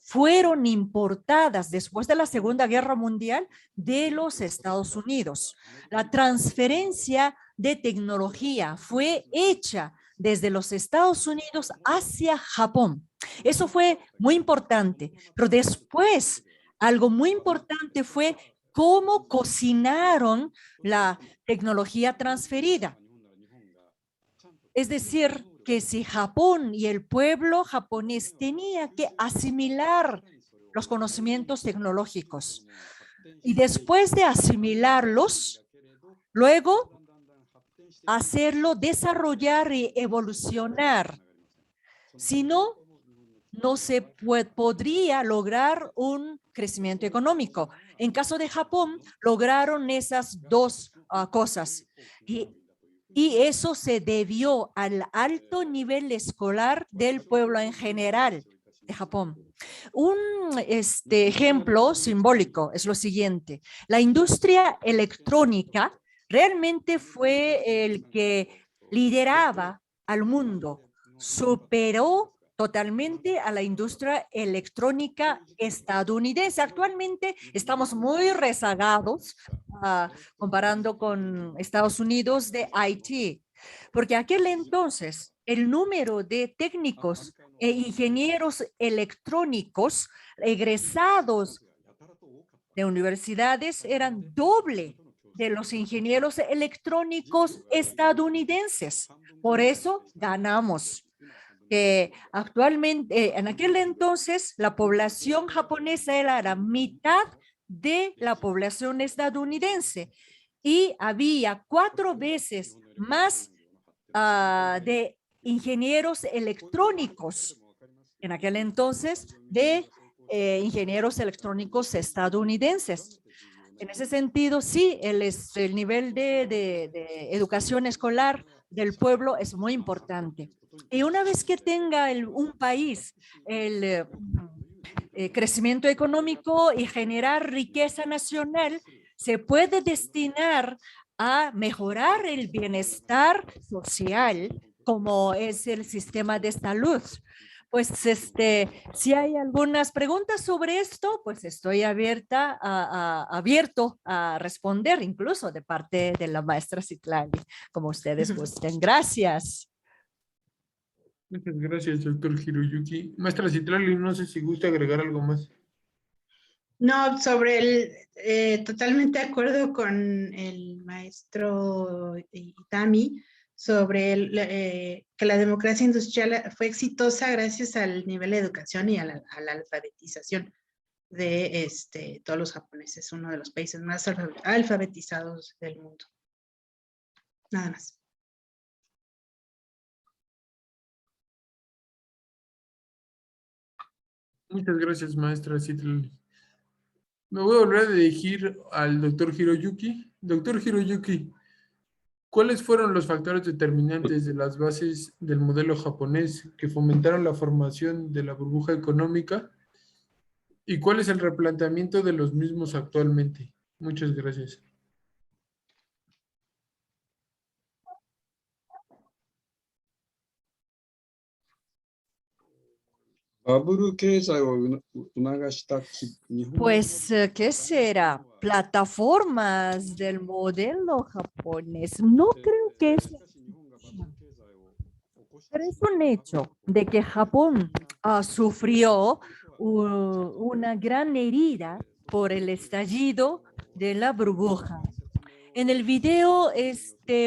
fueron importadas después de la Segunda Guerra Mundial de los Estados Unidos. La transferencia de tecnología fue hecha desde los Estados Unidos hacia Japón. Eso fue muy importante, pero después algo muy importante fue cómo cocinaron la tecnología transferida. Es decir, que si Japón y el pueblo japonés tenía que asimilar los conocimientos tecnológicos y después de asimilarlos, luego hacerlo desarrollar y evolucionar. Si no, no se podría lograr un crecimiento económico. En caso de Japón, lograron esas dos cosas. Y eso se debió al alto nivel escolar del pueblo en general de Japón. Un ejemplo simbólico es lo siguiente. La industria electrónica realmente fue el que lideraba al mundo, superó totalmente a la industria electrónica estadounidense. Actualmente estamos muy rezagados comparando con Estados Unidos de IT, porque aquel entonces el número de técnicos e ingenieros electrónicos egresados de universidades eran doble de los ingenieros electrónicos estadounidenses. Por eso ganamos. Actualmente, en aquel entonces, la población japonesa era la mitad de la población estadounidense y había 4 veces más de ingenieros electrónicos en aquel entonces de ingenieros electrónicos estadounidenses. En ese sentido, sí, el nivel de educación escolar del pueblo es muy importante. Y una vez que tenga un país el crecimiento económico y generar riqueza nacional, se puede destinar a mejorar el bienestar social, como es el sistema de salud. Pues si hay algunas preguntas sobre esto, pues estoy abierto a responder, incluso de parte de la maestra Citlali, como ustedes gusten. Gracias. Muchas gracias, doctor Hiroyuki. Maestra Citlali, no sé si gusta agregar algo más. No, totalmente de acuerdo con el maestro Itami sobre que la democracia industrial fue exitosa gracias al nivel de educación y a la alfabetización de todos los japoneses, uno de los países más alfabetizados del mundo. Nada más. Muchas gracias, maestra Citlali. Me voy a volver a dirigir al doctor Hiroyuki. Doctor Hiroyuki, ¿cuáles fueron los factores determinantes de las bases del modelo japonés que fomentaron la formación de la burbuja económica? ¿Y cuál es el replanteamiento de los mismos actualmente? Muchas gracias. Pues, ¿qué será? Plataformas del modelo japonés. No creo que es, pero es un hecho de que Japón sufrió una gran herida por el estallido de la burbuja. En el video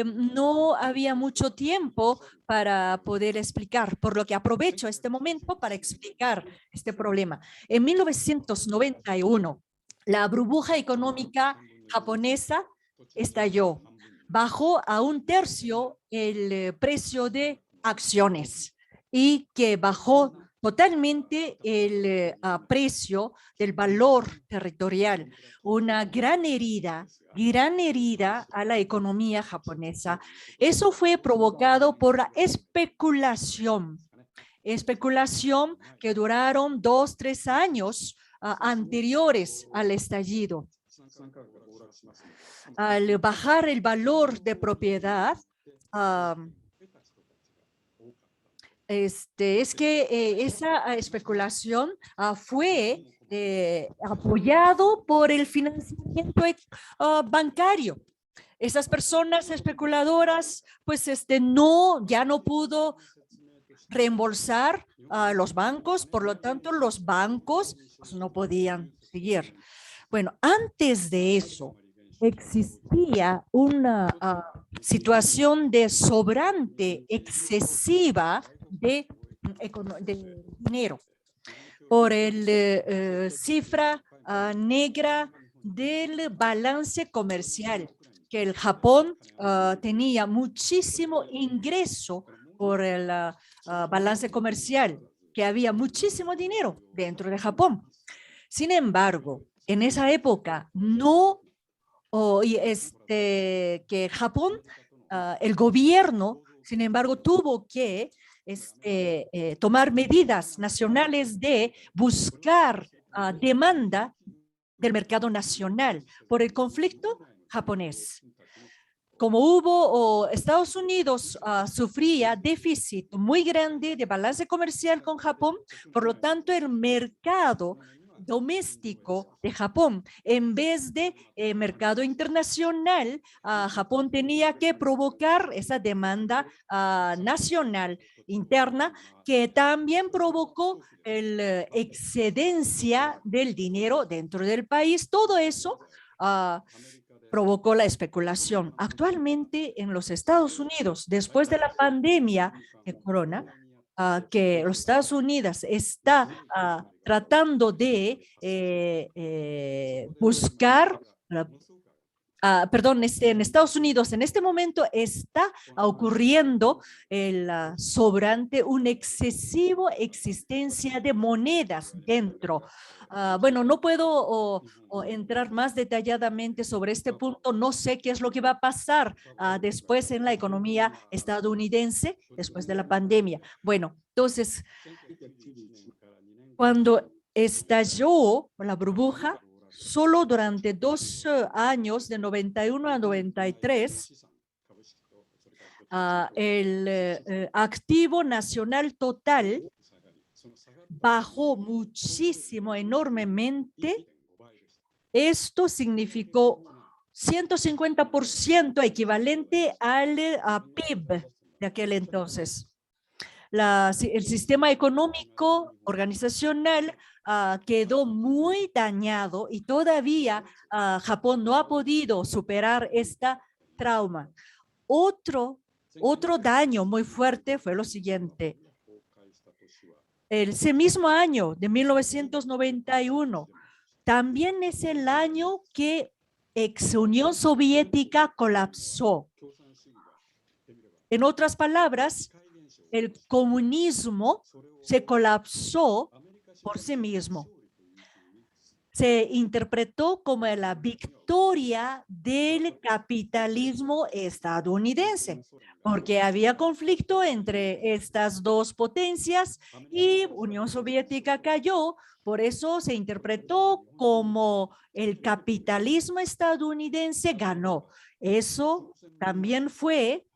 no había mucho tiempo para poder explicar, por lo que aprovecho este momento para explicar este problema. En 1991, la burbuja económica japonesa estalló. Bajó a 1/3 el precio de acciones y que bajó totalmente el precio del valor territorial. Una gran herida a la economía japonesa. Eso fue provocado por la especulación que duraron 2, 3 años anteriores al estallido. Al bajar el valor de propiedad, es que esa especulación fue apoyado por el financiamiento bancario. Esas personas especuladoras, pues ya no pudo reembolsar a los bancos, por lo tanto los bancos pues, no podían seguir. Bueno, antes de eso existía una situación de sobrante excesiva de dinero por el cifra negra del balance comercial, que el Japón tenía muchísimo ingreso por el balance comercial, que había muchísimo dinero dentro de Japón. Sin embargo, en esa época que Japón, el gobierno, sin embargo, tuvo que tomar medidas nacionales de buscar demanda del mercado nacional por el conflicto japonés. Como Estados Unidos sufría déficit muy grande de balance comercial con Japón, por lo tanto el mercado doméstico de Japón, en vez de mercado internacional, Japón tenía que provocar esa demanda nacional interna que también provocó la excedencia del dinero dentro del país. Todo eso provocó la especulación. Actualmente en los Estados Unidos, después de la pandemia de corona, que los Estados Unidos está tratando de buscar, en Estados Unidos en este momento está ocurriendo el sobrante, una excesiva existencia de monedas dentro. Bueno, no puedo entrar más detalladamente sobre este punto. No sé qué es lo que va a pasar después en la economía estadounidense, después de la pandemia. Bueno, entonces, cuando estalló la burbuja, solo durante 2 años, de 91 a 93, el activo nacional total bajó muchísimo, enormemente. Esto significó 150% equivalente al PIB de aquel entonces. El sistema económico organizacional quedó muy dañado y todavía Japón no ha podido superar esta trauma. Otro daño muy fuerte fue lo siguiente. Ese mismo año de 1991 también es el año que ex Unión Soviética colapsó. En otras palabras, el comunismo se colapsó por sí mismo. Se interpretó como la victoria del capitalismo estadounidense, porque había conflicto entre estas dos potencias y Unión Soviética cayó. Por eso se interpretó como el capitalismo estadounidense ganó. Eso también fue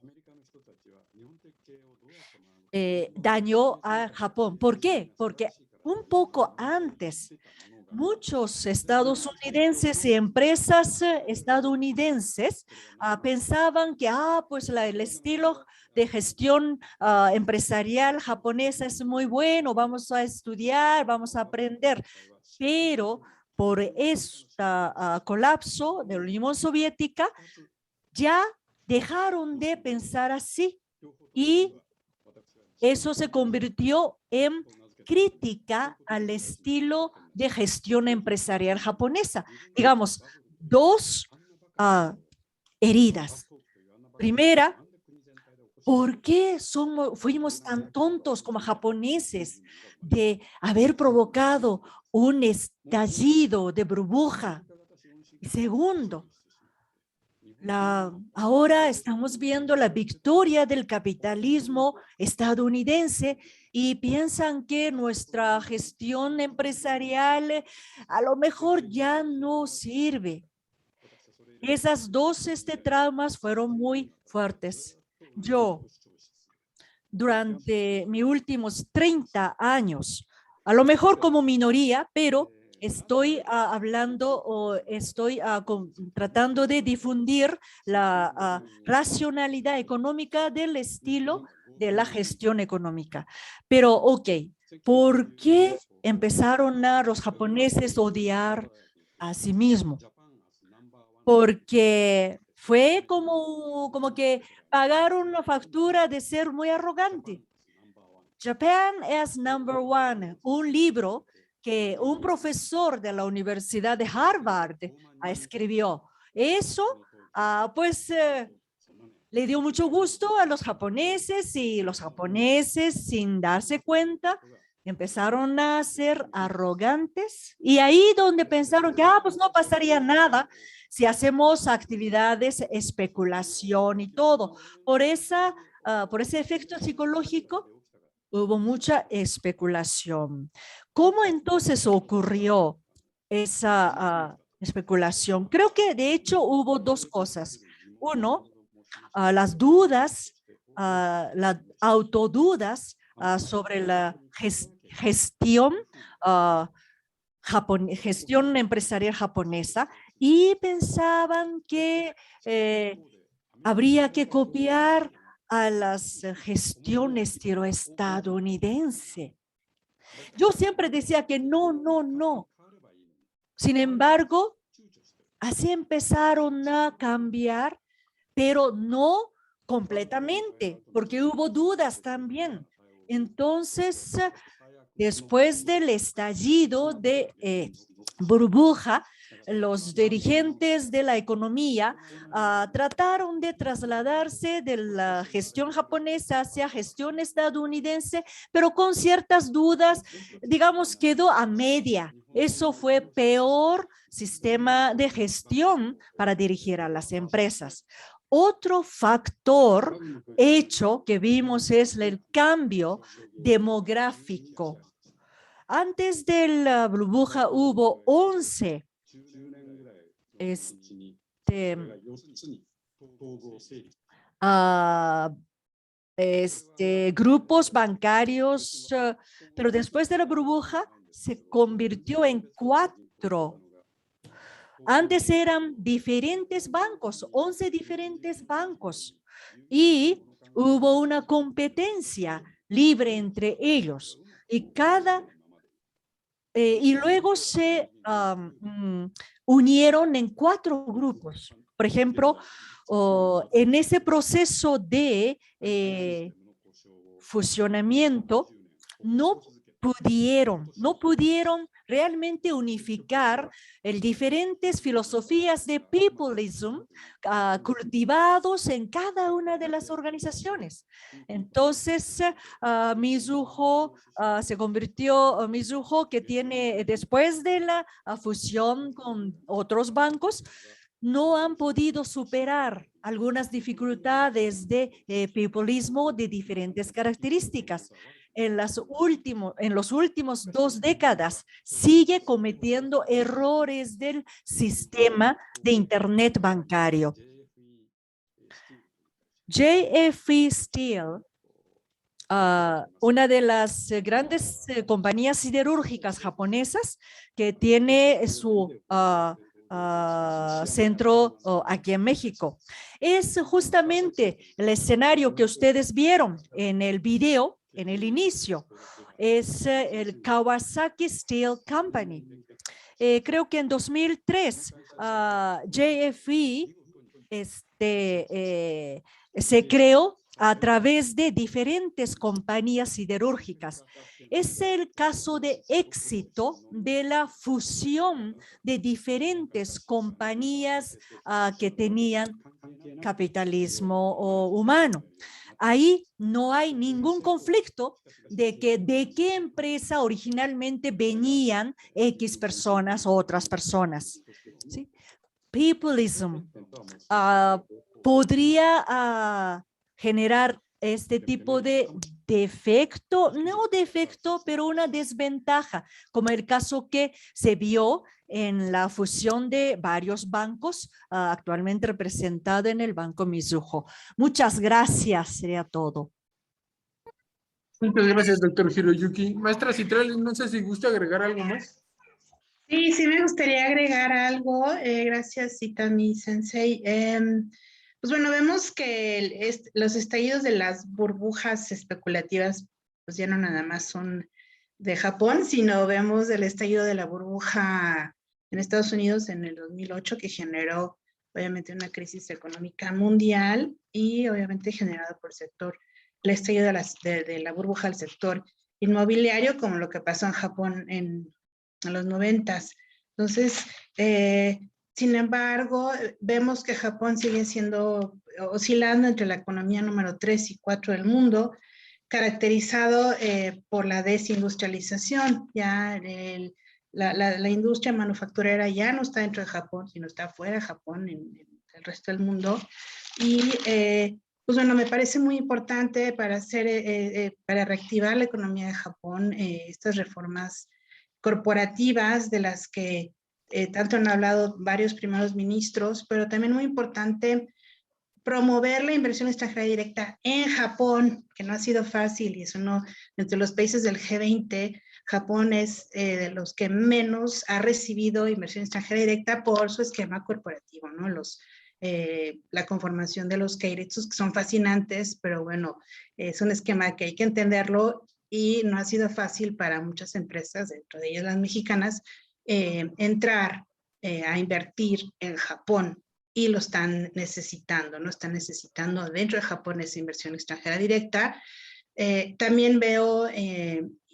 dañó a Japón. ¿Por qué? Porque un poco antes, muchos estadounidenses y empresas estadounidenses pensaban que pues el estilo de gestión empresarial japonesa es muy bueno, vamos a estudiar, vamos a aprender, pero por este colapso de la Unión Soviética ya dejaron de pensar así y eso se convirtió en crítica al estilo de gestión empresarial japonesa. Digamos, dos heridas. Primera, ¿por qué fuimos tan tontos como japoneses de haber provocado un estallido de burbuja? Y segundo, ahora estamos viendo la victoria del capitalismo estadounidense y piensan que nuestra gestión empresarial a lo mejor ya no sirve. Esas dos traumas fueron muy fuertes. Yo, durante mis últimos 30 años, a lo mejor como minoría, pero estoy hablando o estoy tratando de difundir la racionalidad económica del estilo de la gestión económica. Pero, ok, ¿por qué empezaron los japoneses a odiar a sí mismos? Porque fue como que pagaron una factura de ser muy arrogante. Japan is number one, un libro que un profesor de la Universidad de Harvard escribió. Eso, pues, le dio mucho gusto a los japoneses y los japoneses, sin darse cuenta, empezaron a ser arrogantes y ahí donde pensaron que, pues no pasaría nada si hacemos actividades, especulación y todo. Por ese efecto psicológico, hubo mucha especulación. ¿Cómo entonces ocurrió esa especulación? Creo que de hecho hubo dos cosas. Uno, las dudas, las autodudas sobre la gestión empresarial japonesa y pensaban que habría que copiar a las gestiones estadounidenses. Yo siempre decía que no, no, no. Sin embargo, así empezaron a cambiar, pero no completamente, porque hubo dudas también. Entonces, después del estallido de burbuja, los dirigentes de la economía trataron de trasladarse de la gestión japonesa hacia gestión estadounidense, pero con ciertas dudas, digamos, quedó a media. Eso fue peor sistema de gestión para dirigir a las empresas. Otro factor hecho que vimos es el cambio demográfico. Antes de la burbuja hubo 11 grupos bancarios, pero después de la burbuja se convirtió en 4. Antes eran diferentes bancos, 11 diferentes bancos, y hubo una competencia libre entre ellos. Y luego se unieron en 4 grupos. Por ejemplo, en ese proceso de fusionamiento, no pudieron realmente unificar diferentes filosofías de peopleism cultivados en cada una de las organizaciones. Entonces, Mizuho Mizuho, que tiene, después de la fusión con otros bancos, no han podido superar algunas dificultades de peopleismo de diferentes características. En los últimos 2 décadas sigue cometiendo errores del sistema de Internet bancario. JFE Steel una de las grandes compañías siderúrgicas japonesas que tiene su centro aquí en México. Es justamente el escenario que ustedes vieron en el video, en el inicio. Es el Kawasaki Steel Company. Creo que en 2003 JFE se creó a través de diferentes compañías siderúrgicas. Es el caso de éxito de la fusión de diferentes compañías que tenían capitalismo humano. Ahí no hay ningún conflicto de qué empresa originalmente venían X personas o otras personas. ¿Sí? Populism podría generar este tipo de defecto, no defecto, pero una desventaja, como el caso que se vio en la fusión de varios bancos, actualmente representado en el Banco Mizuho. Muchas gracias, sería todo. Muchas gracias, doctor Hiroyuki. Maestra Citlali, no sé si gusta agregar algo más. Sí, sí me gustaría agregar algo. Gracias, Itami Sensei. Pues bueno, vemos que los estallidos de las burbujas especulativas, pues ya no nada más son de Japón, sino vemos el estallido de la burbuja en Estados Unidos en el 2008, que generó obviamente una crisis económica mundial y obviamente generado por el sector, el estallido de la burbuja del sector inmobiliario, como lo que pasó en Japón en los 90s. Entonces, sin embargo, vemos que Japón sigue siendo, oscilando entre la economía número 3 y 4 del mundo, caracterizado por la desindustrialización. Ya la industria manufacturera ya no está dentro de Japón, sino está fuera de Japón, en el resto del mundo. Y pues bueno, me parece muy importante para reactivar la economía de Japón, estas reformas corporativas de las que tanto han hablado varios primeros ministros, pero también muy importante promover la inversión extranjera directa en Japón, que no ha sido fácil, y es uno entre los países del G20. Japón es de los que menos ha recibido inversión extranjera directa por su esquema corporativo, ¿no? La conformación de los keiretsus, que son fascinantes, pero bueno, es un esquema que hay que entenderlo y no ha sido fácil para muchas empresas, dentro de ellas las mexicanas, entrar a invertir en Japón, y lo están necesitando, ¿no? Están necesitando dentro de Japón esa inversión extranjera directa. También veo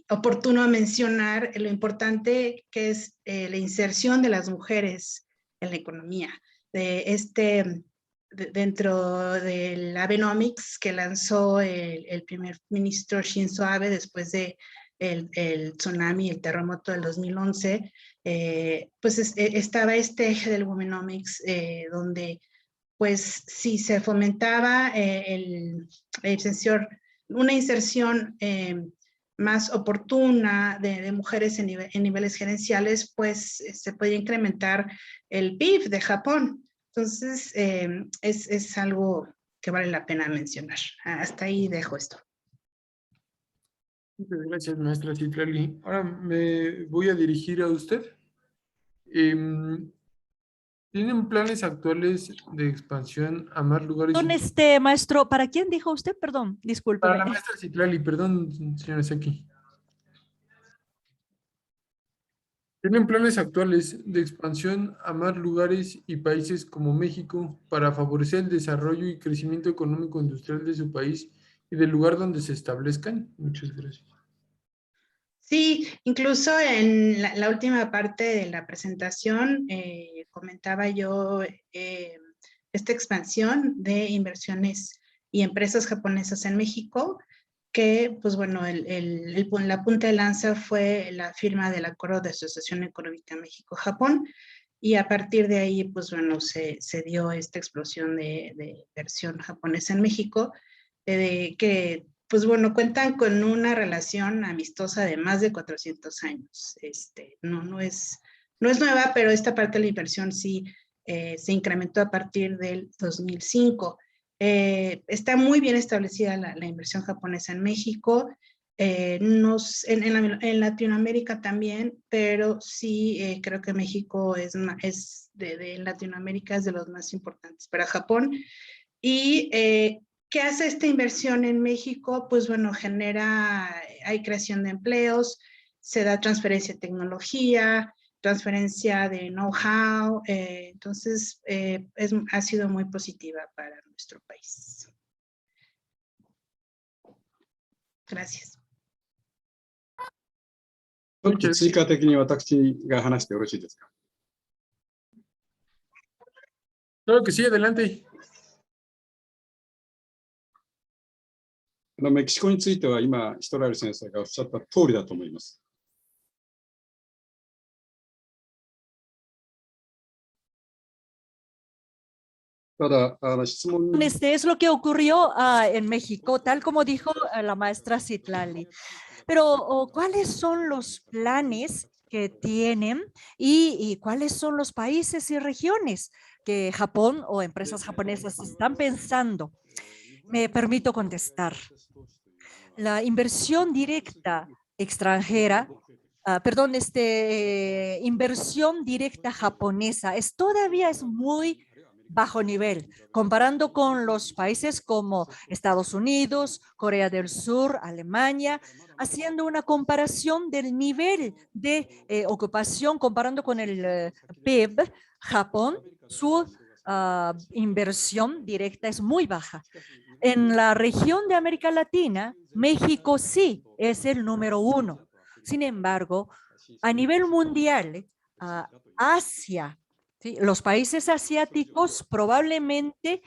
oportuno mencionar lo importante que es la inserción de las mujeres en la economía. Dentro del Abenomics que lanzó el primer ministro Shinzo Abe después de el tsunami, el terremoto del 2011, pues estaba este eje del Womenomics, donde pues sí se fomentaba una inserción más oportuna de mujeres en niveles gerenciales, pues se podía incrementar el PIB de Japón. Entonces, es algo que vale la pena mencionar. Hasta ahí dejo esto. Muchas gracias, maestra Citlali. Ahora me voy a dirigir a usted. ¿Tienen planes actuales de expansión a más lugares? Maestro, ¿para quién dijo usted? Perdón, discúlpeme. Para la maestra Citlali, perdón, señora Seki. ¿Tienen planes actuales de expansión a más lugares y países como México para favorecer el desarrollo y crecimiento económico industrial de su país y del lugar donde se establezcan? Muchas gracias. Sí, incluso en la última parte de la presentación comentaba yo esta expansión de inversiones y empresas japonesas en México, que pues bueno, la punta de lanza fue la firma del Acuerdo de Asociación Económica México-Japón, y a partir de ahí pues bueno, se dio esta explosión de inversión japonesa en México, que pues bueno, cuentan con una relación amistosa de más de 400 años. No es nueva, pero esta parte de la inversión sí se incrementó a partir del 2005. Está muy bien establecida la inversión japonesa en México, en Latinoamérica también, pero sí creo que México de Latinoamérica es de los más importantes para Japón. Y ¿qué hace esta inversión en México? Pues bueno, hay creación de empleos, se da transferencia de tecnología, transferencia de know-how, entonces ha sido muy positiva para nuestro país. Gracias. 追加的に私が話してよろしいですか。Claro que sí, adelante. メキシコについては今、シトラル先生がおっしゃった通りだと思います。ただ、質問に Es lo que ocurrió en México, tal como dijo la maestra Citlali. Pero, ¿cuáles son los planes que tienen y cuáles son los países y regiones que Japón o empresas japonesas están pensando? Me permito contestar. La inversión directa extranjera, inversión directa japonesa todavía es muy bajo nivel, comparando con los países como Estados Unidos, Corea del Sur, Alemania, haciendo una comparación del nivel de ocupación, comparando con el PIB, Japón, su inversión directa es muy baja. En la región de América Latina, México sí es el número 1. Sin embargo, a nivel mundial, Asia, ¿sí? Los países asiáticos probablemente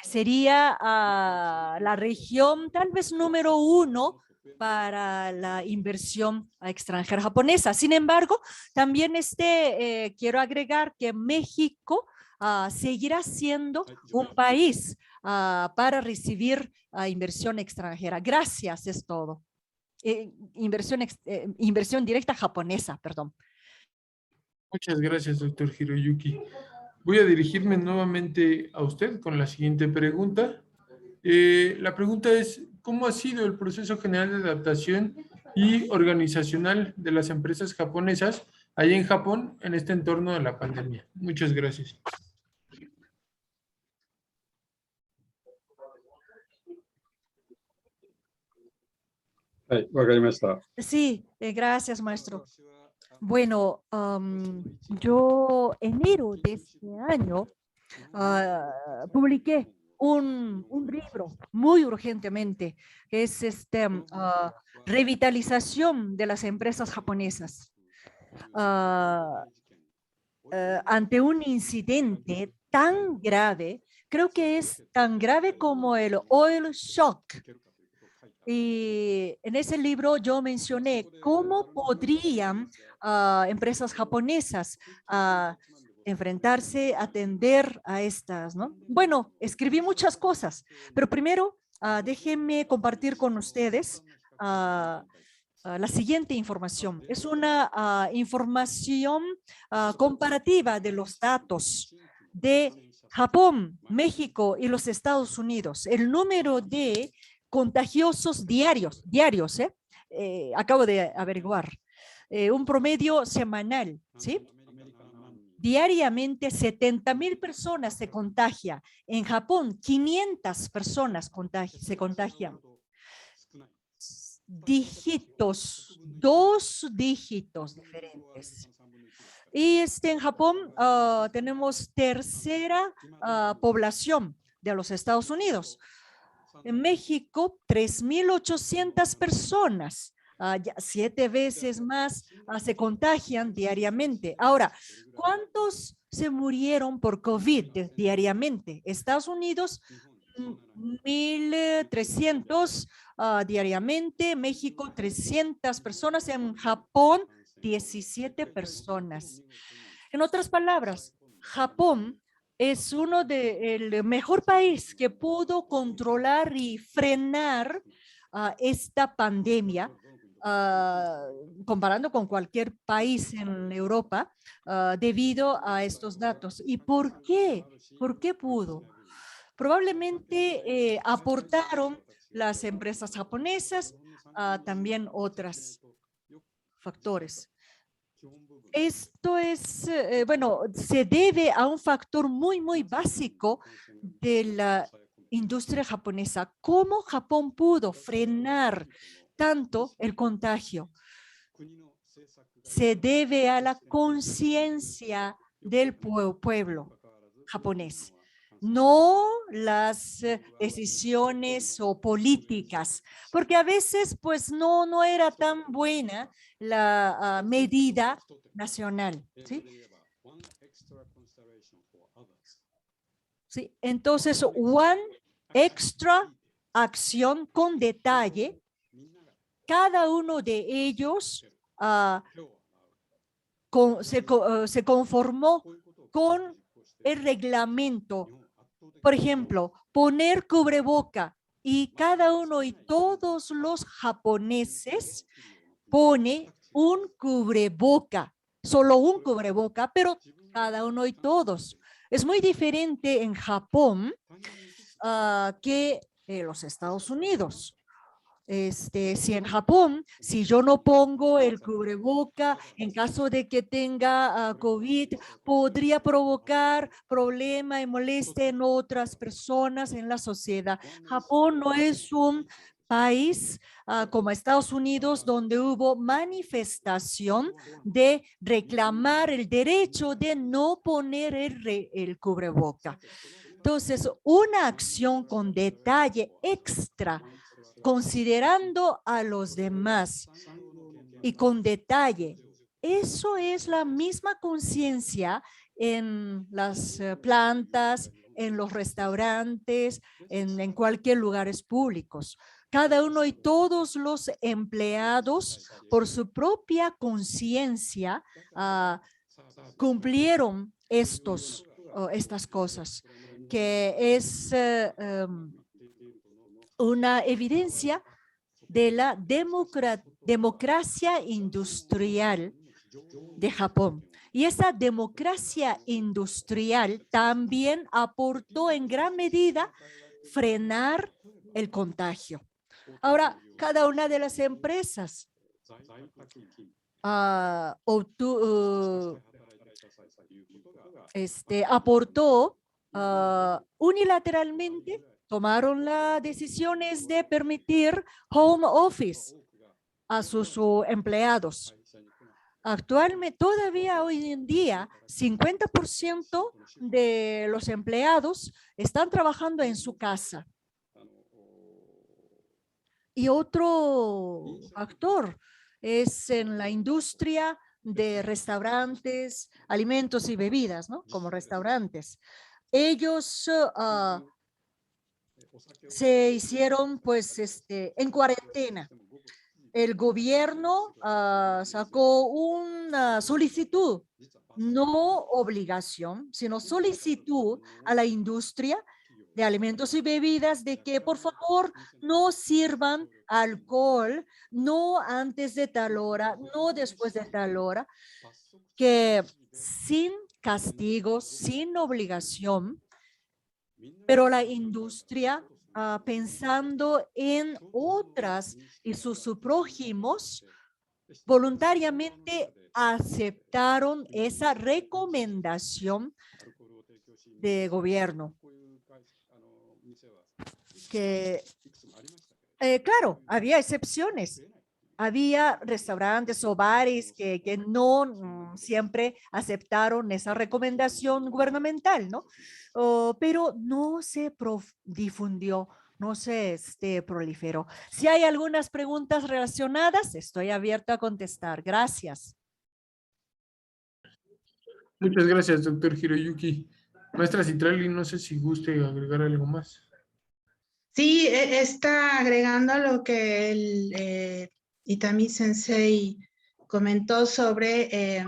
sería la región tal vez número 1 para la inversión extranjera japonesa. Sin embargo, también quiero agregar que México seguirá siendo un país para recibir inversión extranjera. Gracias, es todo. Inversión directa japonesa, perdón. Muchas gracias, doctor Hiroyuki. Voy a dirigirme nuevamente a usted con la siguiente pregunta. La pregunta es, ¿cómo ha sido el proceso general de adaptación y organizacional de las empresas japonesas allá en Japón en este entorno de la pandemia? Muchas gracias. Sí, gracias, maestro. Bueno, yo enero de este año publiqué un libro muy urgentemente, que es revitalización de las empresas japonesas. Ante un incidente tan grave, creo que es tan grave como el oil shock. Y en ese libro yo mencioné cómo podrían empresas japonesas enfrentarse, atender a estas, ¿no? Bueno, escribí muchas cosas, pero primero déjenme compartir con ustedes la siguiente información. Es una información comparativa de los datos de Japón, México y los Estados Unidos. El número de contagiosos diarios, acabo de averiguar, un promedio semanal, ¿sí? Diariamente 70,000 personas se contagian. En Japón, 500 personas se contagian. Dígitos, 2 dígitos diferentes. Y en Japón tenemos tercera población de los Estados Unidos. En México, 3,800 personas, 7 veces más se contagian diariamente. Ahora, ¿cuántos se murieron por COVID diariamente? Estados Unidos, 1,300 diariamente. México, 300 personas. En Japón, 17 personas. En otras palabras, Japón es el mejor país que pudo controlar y frenar esta pandemia, comparando con cualquier país en Europa, debido a estos datos. ¿Y por qué? ¿Por qué pudo? Probablemente aportaron las empresas japonesas, también otros factores. Esto es, bueno, se debe a un factor muy básico de la industria japonesa. ¿Cómo Japón pudo frenar tanto el contagio? Se debe a la conciencia del pueblo japonés, no las decisiones o políticas, porque a veces pues no era tan buena la medida nacional, ¿sí? Sí, entonces, one extra acción con detalle, cada uno de ellos se conformó con el reglamento. Por ejemplo, poner cubreboca, y cada uno y todos los japoneses pone un cubreboca, solo un cubreboca, pero cada uno y todos. Es muy diferente en Japón que en los Estados Unidos. Si en Japón, si yo no pongo el cubreboca, en caso de que tenga COVID, podría provocar problema y molestia en otras personas en la sociedad. Japón no es un país como Estados Unidos, donde hubo manifestación de reclamar el derecho de no poner el cubreboca. Entonces, una acción con detalle extra, considerando a los demás y con detalle. Eso es la misma conciencia en las plantas, en los restaurantes, en cualquier lugares públicos. Cada uno y todos los empleados, por su propia conciencia, cumplieron estas cosas, que es una evidencia de la democracia industrial de Japón. Y esa democracia industrial también aportó en gran medida frenar el contagio. Ahora, cada una de las empresas aportó unilateralmente, tomaron las decisiones de permitir home office a sus empleados. Actualmente, todavía hoy en día, 50% de los empleados están trabajando en su casa. Y otro factor es en la industria de restaurantes, alimentos y bebidas, ¿no? Como restaurantes. Ellos se hicieron pues en cuarentena. El gobierno sacó una solicitud, no obligación, sino solicitud a la industria de alimentos y bebidas de que por favor no sirvan alcohol, no antes de tal hora, no después de tal hora, que sin castigo, sin obligación, pero la industria pensando en otras y sus prójimos, voluntariamente aceptaron esa recomendación de gobierno. Que, claro, había excepciones. Había restaurantes o bares que no siempre aceptaron esa recomendación gubernamental, ¿no? Pero no se difundió, no se proliferó. Si hay algunas preguntas relacionadas, estoy abierta a contestar. Gracias. Muchas gracias, doctor Hiroyuki. Maestra Citrali, no sé si guste agregar algo más. Sí, está agregando a lo que el Itami Sensei comentó sobre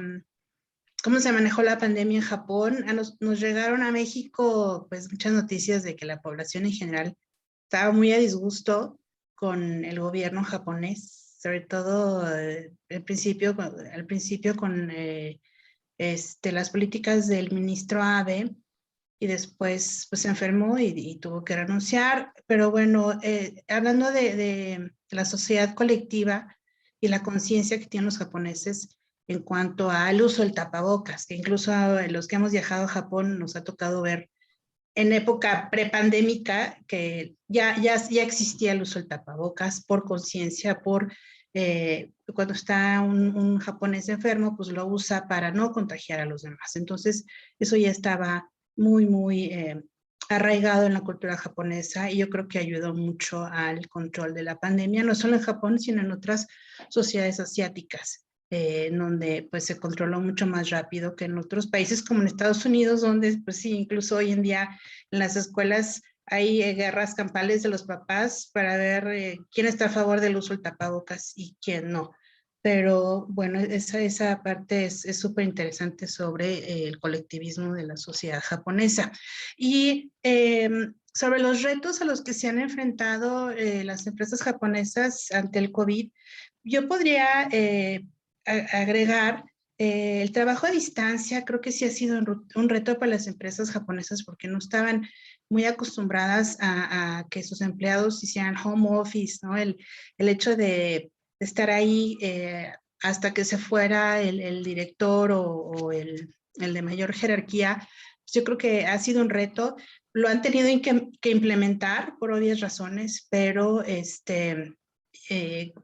cómo se manejó la pandemia en Japón. Nos llegaron a México pues muchas noticias de que la población en general estaba muy a disgusto con el gobierno japonés, sobre todo al principio con las políticas del ministro Abe, y después pues se enfermó y tuvo que renunciar. Pero bueno, hablando de la sociedad colectiva y la conciencia que tienen los japoneses en cuanto al uso del tapabocas, que incluso a los que hemos viajado a Japón nos ha tocado ver en época prepandémica que ya existía el uso del tapabocas por conciencia, cuando está un japonés enfermo, pues lo usa para no contagiar a los demás. Entonces, eso ya estaba muy arraigado en la cultura japonesa y yo creo que ayudó mucho al control de la pandemia, no solo en Japón, sino en otras sociedades asiáticas, en donde pues se controló mucho más rápido que en otros países como en Estados Unidos, donde pues sí, incluso hoy en día en las escuelas hay guerras campales de los papás para ver quién está a favor del uso del tapabocas y quién no. Pero bueno, esa parte es súper interesante sobre el colectivismo de la sociedad japonesa. Y sobre los retos a los que se han enfrentado las empresas japonesas ante el COVID, yo podría agregar el trabajo a distancia. Creo que sí ha sido un reto para las empresas japonesas porque no estaban muy acostumbradas a que sus empleados hicieran home office, ¿no? El hecho de estar ahí hasta que se fuera el director o el de mayor jerarquía, pues yo creo que ha sido un reto. Lo han tenido que implementar por obvias razones, pero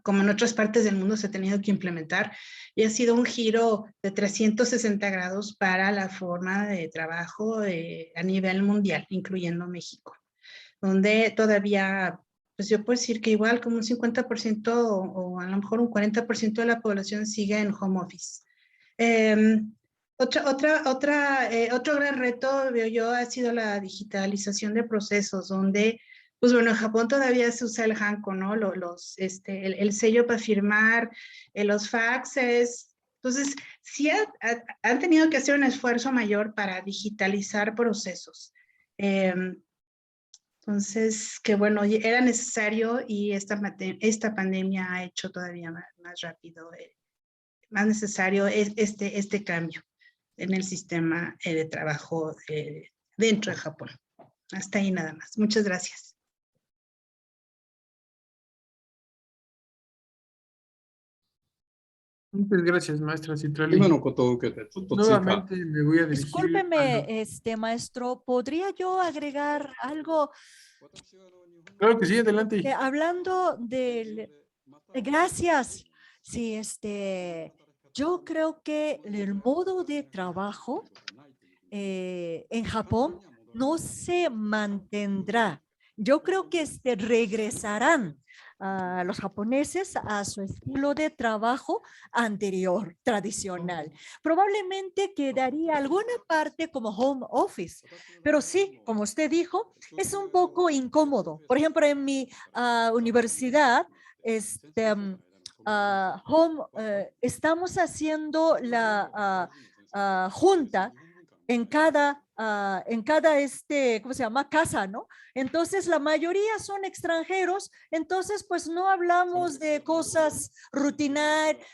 como en otras partes del mundo se ha tenido que implementar, y ha sido un giro de 360 grados para la forma de trabajo a nivel mundial, incluyendo México, donde todavía, pues yo puedo decir que igual como un 50% o a lo mejor un 40% de la población sigue en home office. Otro gran reto, veo yo, ha sido la digitalización de procesos, donde, pues bueno, en Japón todavía se usa el hanko, ¿no? El sello para firmar, los faxes. Entonces, sí han tenido que hacer un esfuerzo mayor para digitalizar procesos. Entonces, que bueno, era necesario y esta pandemia ha hecho todavía más rápido, más necesario este cambio en el sistema de trabajo dentro de Japón. Hasta ahí nada más. Muchas gracias. Muchas gracias, maestra Citlali. 今のことを受けて、ちょっと追加。 Nuevamente me voy a dirigir Discúlpeme, maestro, ¿podría yo agregar algo? Claro que sí, adelante. Hablando del... Gracias. Sí, yo creo que el modo de trabajo en Japón no se mantendrá. Yo creo que regresarán los japoneses a su estilo de trabajo anterior, tradicional. Probablemente quedaría alguna parte como home office, pero sí, como usted dijo, es un poco incómodo. Por ejemplo, en mi universidad, estamos haciendo la junta en cada ¿cómo se llama? Casa, ¿no? Entonces, la mayoría son extranjeros, entonces, pues no hablamos de cosas rutinarias,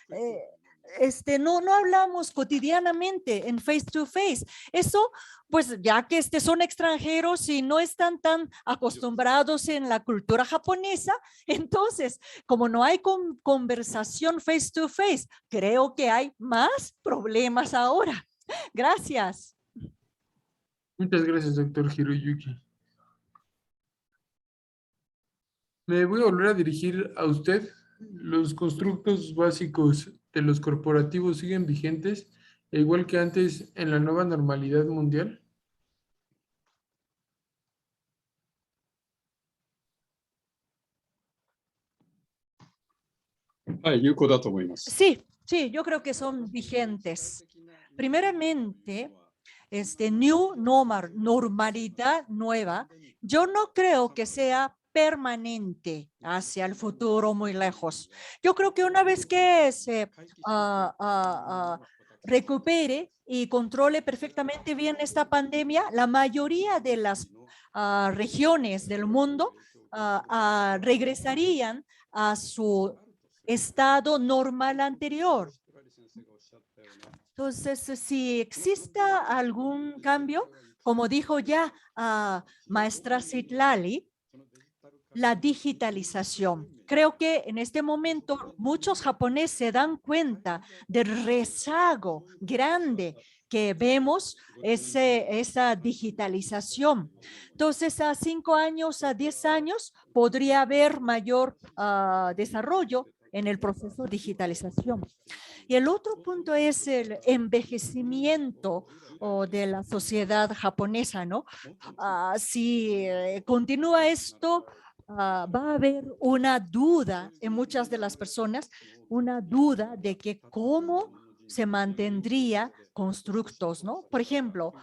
no hablamos cotidianamente en face to face. Eso, pues ya que son extranjeros y no están tan acostumbrados en la cultura japonesa, entonces, como no hay conversación face to face, creo que hay más problemas ahora. Gracias. Muchas gracias, doctor Hiroyuki. Me voy a volver a dirigir a usted. Los constructos básicos de los corporativos siguen vigentes, igual que antes en la nueva normalidad mundial. Sí, sí, yo creo que son vigentes. Primeramente, new normal, normalidad nueva, yo no creo que sea permanente hacia el futuro muy lejos. Yo creo que una vez que se recupere y controle perfectamente bien esta pandemia, la mayoría de las regiones del mundo regresarían a su estado normal anterior. Entonces, si exista algún cambio, Como dijo ya maestra Citlali, la digitalización. Creo que en este momento muchos japoneses se dan cuenta del rezago grande que vemos esa digitalización. Entonces, a 5 años, a 10 años, podría haber mayor desarrollo en el proceso de digitalización. Y el otro punto es el envejecimiento de la sociedad japonesa, ¿no? Si continúa esto, va a haber una duda en muchas de las personas, una duda de que cómo se mantendría constructos, ¿no? Por ejemplo,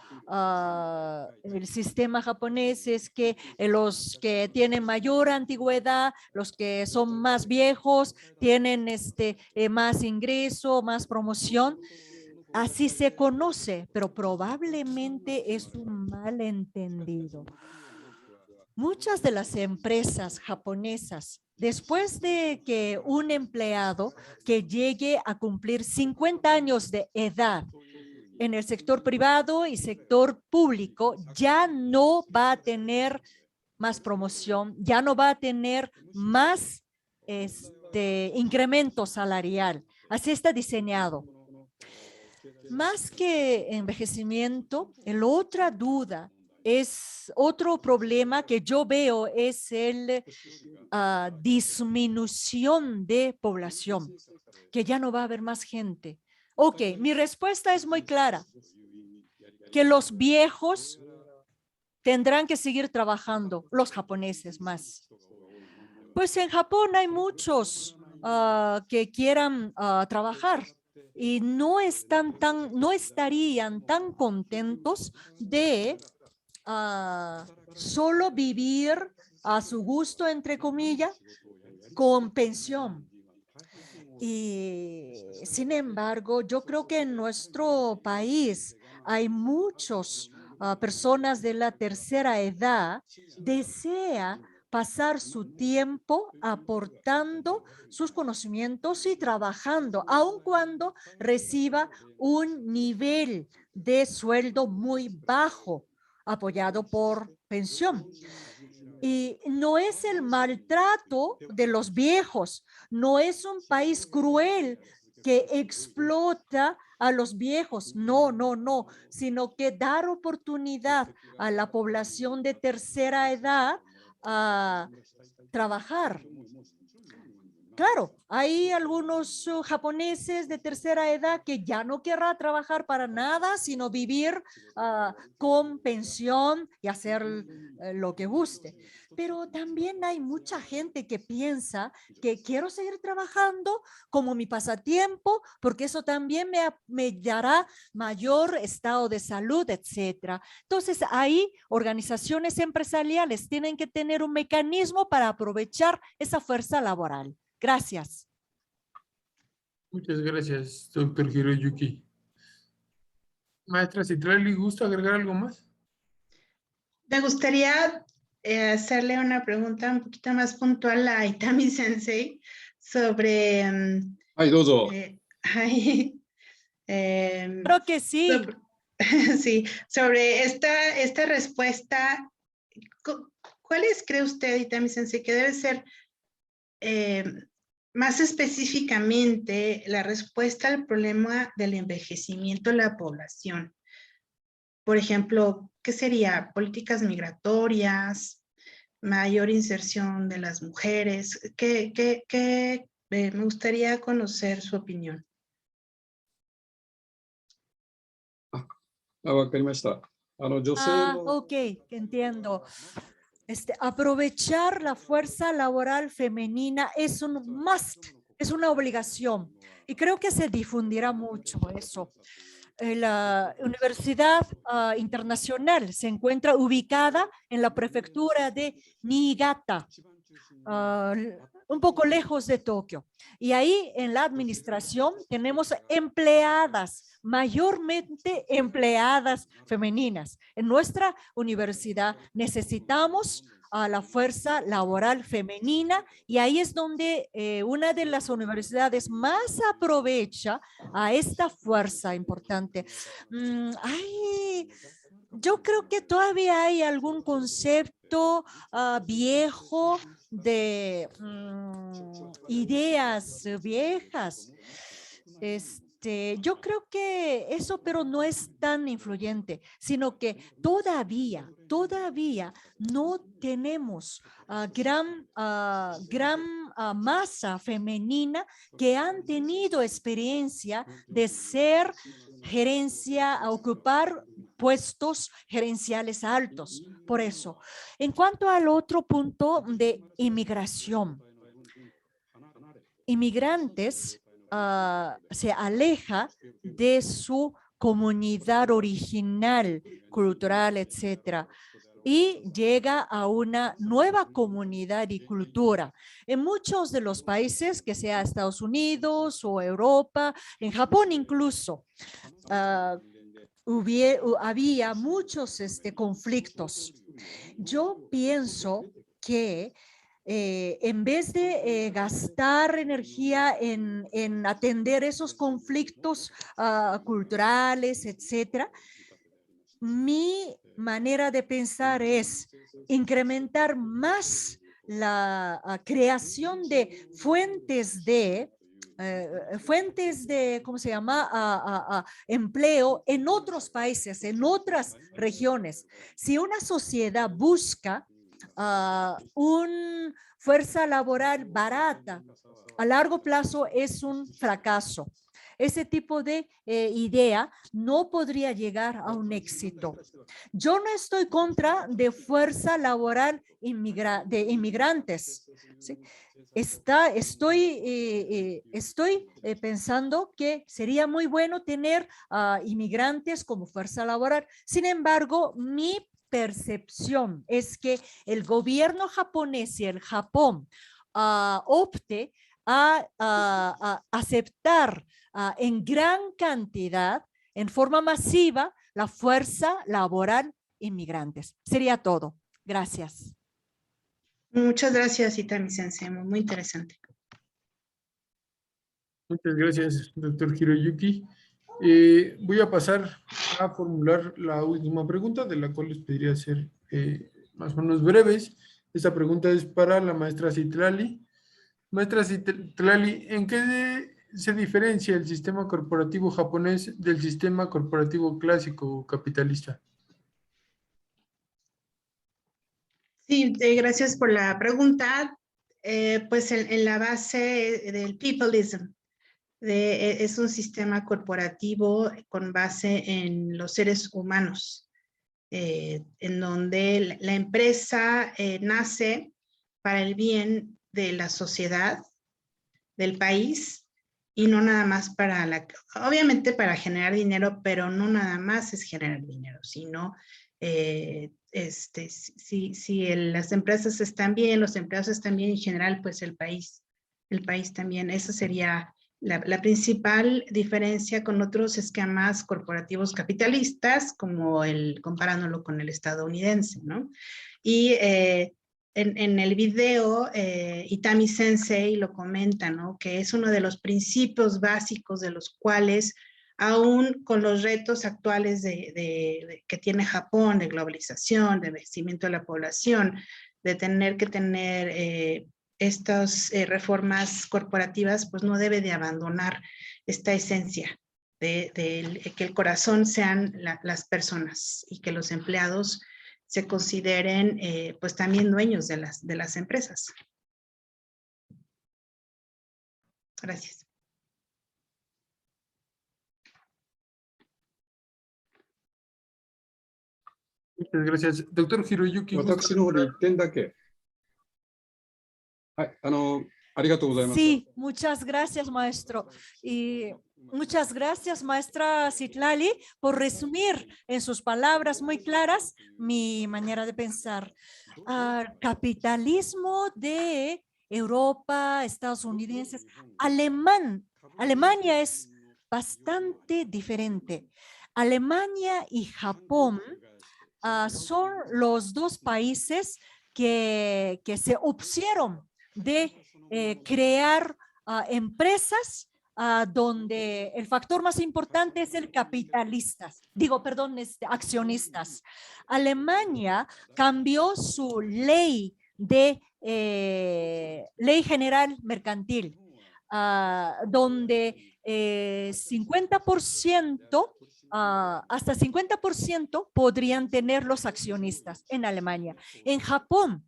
el sistema japonés es que los que tienen mayor antigüedad, los que son más viejos, tienen más ingreso, más promoción. Así se conoce, pero probablemente es un malentendido. Muchas de las empresas japonesas, después de que un empleado que llegue a cumplir 50 años de edad en el sector privado y sector público, ya no va a tener más promoción, ya no va a tener más incremento salarial. Así está diseñado. Más que envejecimiento, la otra duda es otro problema que yo veo es el disminución de población, que ya no va a haber más gente. Ok, mi respuesta es muy clara, que los viejos tendrán que seguir trabajando, los japoneses más. Pues en Japón hay muchos que quieran trabajar y no estarían tan contentos de solo vivir a su gusto, entre comillas, con pensión. Y sin embargo, yo creo que en nuestro país hay muchas personas de la tercera edad desea pasar su tiempo aportando sus conocimientos y trabajando, aun cuando reciba un nivel de sueldo muy bajo, apoyado por pensión. Y no es el maltrato de los viejos, no es un país cruel que explota a los viejos, no, sino que dar oportunidad a la población de tercera edad a trabajar. Claro, hay algunos japoneses de tercera edad que ya no querrá trabajar para nada, sino vivir con pensión y hacer lo que guste. Pero también hay mucha gente que piensa que quiero seguir trabajando como mi pasatiempo, porque eso también me dará mayor estado de salud, etcétera. Entonces, ahí organizaciones empresariales tienen que tener un mecanismo para aprovechar esa fuerza laboral. Gracias. Muchas gracias, doctor Hiroyuki. Maestra Citlali, ¿gusta agregar algo más? Me gustaría hacerle una pregunta un poquito más puntual a Itami Sensei sobre... Ay, dozo. Creo que sí. Sí, sobre esta respuesta, ¿cuáles cree usted, Itami Sensei, que debe ser más específicamente la respuesta al problema del envejecimiento de la población? Por ejemplo, ¿qué sería? Políticas migratorias, mayor inserción de las mujeres. Me gustaría conocer su opinión. Ok, entiendo. Aprovechar la fuerza laboral femenina es un must, es una obligación. Y creo que se difundirá mucho eso. La Universidad Internacional se encuentra ubicada en la prefectura de Niigata, un poco lejos de Tokio. Y ahí en la administración tenemos empleadas, mayormente empleadas femeninas. En nuestra universidad necesitamos a la fuerza laboral femenina y ahí es donde una de las universidades más aprovecha a esta fuerza importante. Hay yo creo que todavía hay algún concepto viejo de ideas viejas. Yo creo que eso, pero no es tan influyente, sino que todavía no tenemos gran masa femenina que han tenido experiencia de ser gerencia, a ocupar puestos gerenciales altos. Por eso, en cuanto al otro punto de inmigración, inmigrantes se aleja de su comunidad original, cultural, etcétera, y llega a una nueva comunidad y cultura. En muchos de los países, que sea Estados Unidos o Europa, en Japón incluso, había muchos conflictos. Yo pienso que en vez de gastar energía en atender esos conflictos culturales, etcétera, mi manera de pensar es incrementar más la creación de fuentes de ¿cómo se llama? Empleo en otros países, en otras regiones. Si una sociedad busca una fuerza laboral barata, a largo plazo es un fracaso. Ese tipo de idea no podría llegar a un éxito. Yo no estoy contra de fuerza laboral de inmigrantes, ¿sí? Estoy pensando que sería muy bueno tener inmigrantes como fuerza laboral. Sin embargo, mi percepción es que el gobierno japonés y el Japón opte a aceptar en gran cantidad, en forma masiva, la fuerza laboral inmigrantes. Sería todo. Gracias. Muchas gracias, Itami Sensei, muy interesante. Muchas gracias, doctor Hiroyuki. Voy a pasar a formular la última pregunta, de la cual les pediría ser más o menos breves. Esta pregunta es para la maestra Citlali. Maestra Citlali, ¿en qué se diferencia el sistema corporativo japonés del sistema corporativo clásico capitalista? Sí, gracias por la pregunta. Pues en la base del peopleism, es un sistema corporativo con base en los seres humanos, en donde la empresa nace para el bien de la sociedad, del país, y no nada más obviamente para generar dinero, pero no nada más es generar dinero, sino si las empresas están bien, los empleados están bien, en general, pues el país también. Esa sería la principal diferencia con otros esquemas corporativos capitalistas, como comparándolo con el estadounidense, ¿no? Y en el video, Itami Sensei lo comenta, ¿no? Que es uno de los principios básicos de los cuales, aún con los retos actuales que tiene Japón, de globalización, de envejecimiento de la población, de tener que tener estas reformas corporativas, pues no debe de abandonar esta esencia de que el corazón sean las personas y que los empleados se consideren pues también dueños de las empresas. Gracias. Muchas gracias. Doctor Hiroyuki. 私の方で1点だけ。はい、ありがとうございました。Sí, muchas gracias, maestro. Y muchas gracias, maestra Citlali, por resumir en sus palabras muy claras mi manera de pensar. Capitalismo de Europa, Estados Unidos, Alemania es bastante diferente. Alemania y Japón son los dos países que se opusieron de crear empresas donde el factor más importante es el accionistas. Alemania cambió su ley de ley general mercantil, donde 50%, hasta 50% podrían tener los accionistas en Alemania. En Japón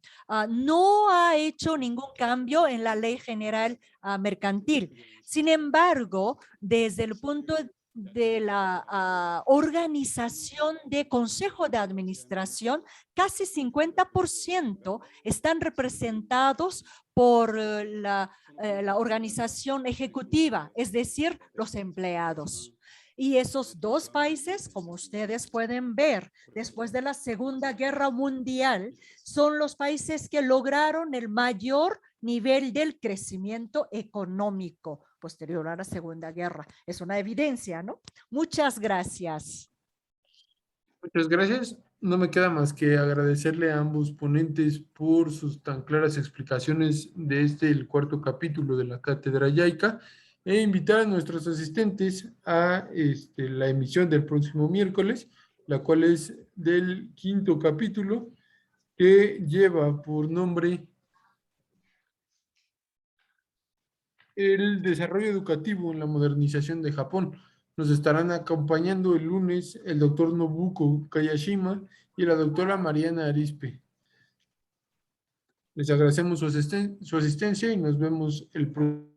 no ha hecho ningún cambio en la ley general mercantil. Sin embargo, desde el punto de la organización de consejo de administración, casi 50% están representados por la organización ejecutiva, es decir, los empleados. Y esos dos países, como ustedes pueden ver, después de la Segunda Guerra Mundial, son los países que lograron el mayor nivel del crecimiento económico posterior a la Segunda Guerra. Es una evidencia, ¿no? Muchas gracias. Muchas gracias. No me queda más que agradecerle a ambos ponentes por sus tan claras explicaciones de el cuarto capítulo de la Cátedra Jaica e invitar a nuestros asistentes a la emisión del próximo miércoles, la cual es del quinto capítulo, que lleva por nombre el desarrollo educativo en la modernización de Japón. Nos estarán acompañando el lunes el doctor Nobuko Kayashima y la doctora Mariana Arispe. Les agradecemos su asistencia y nos vemos el próximo.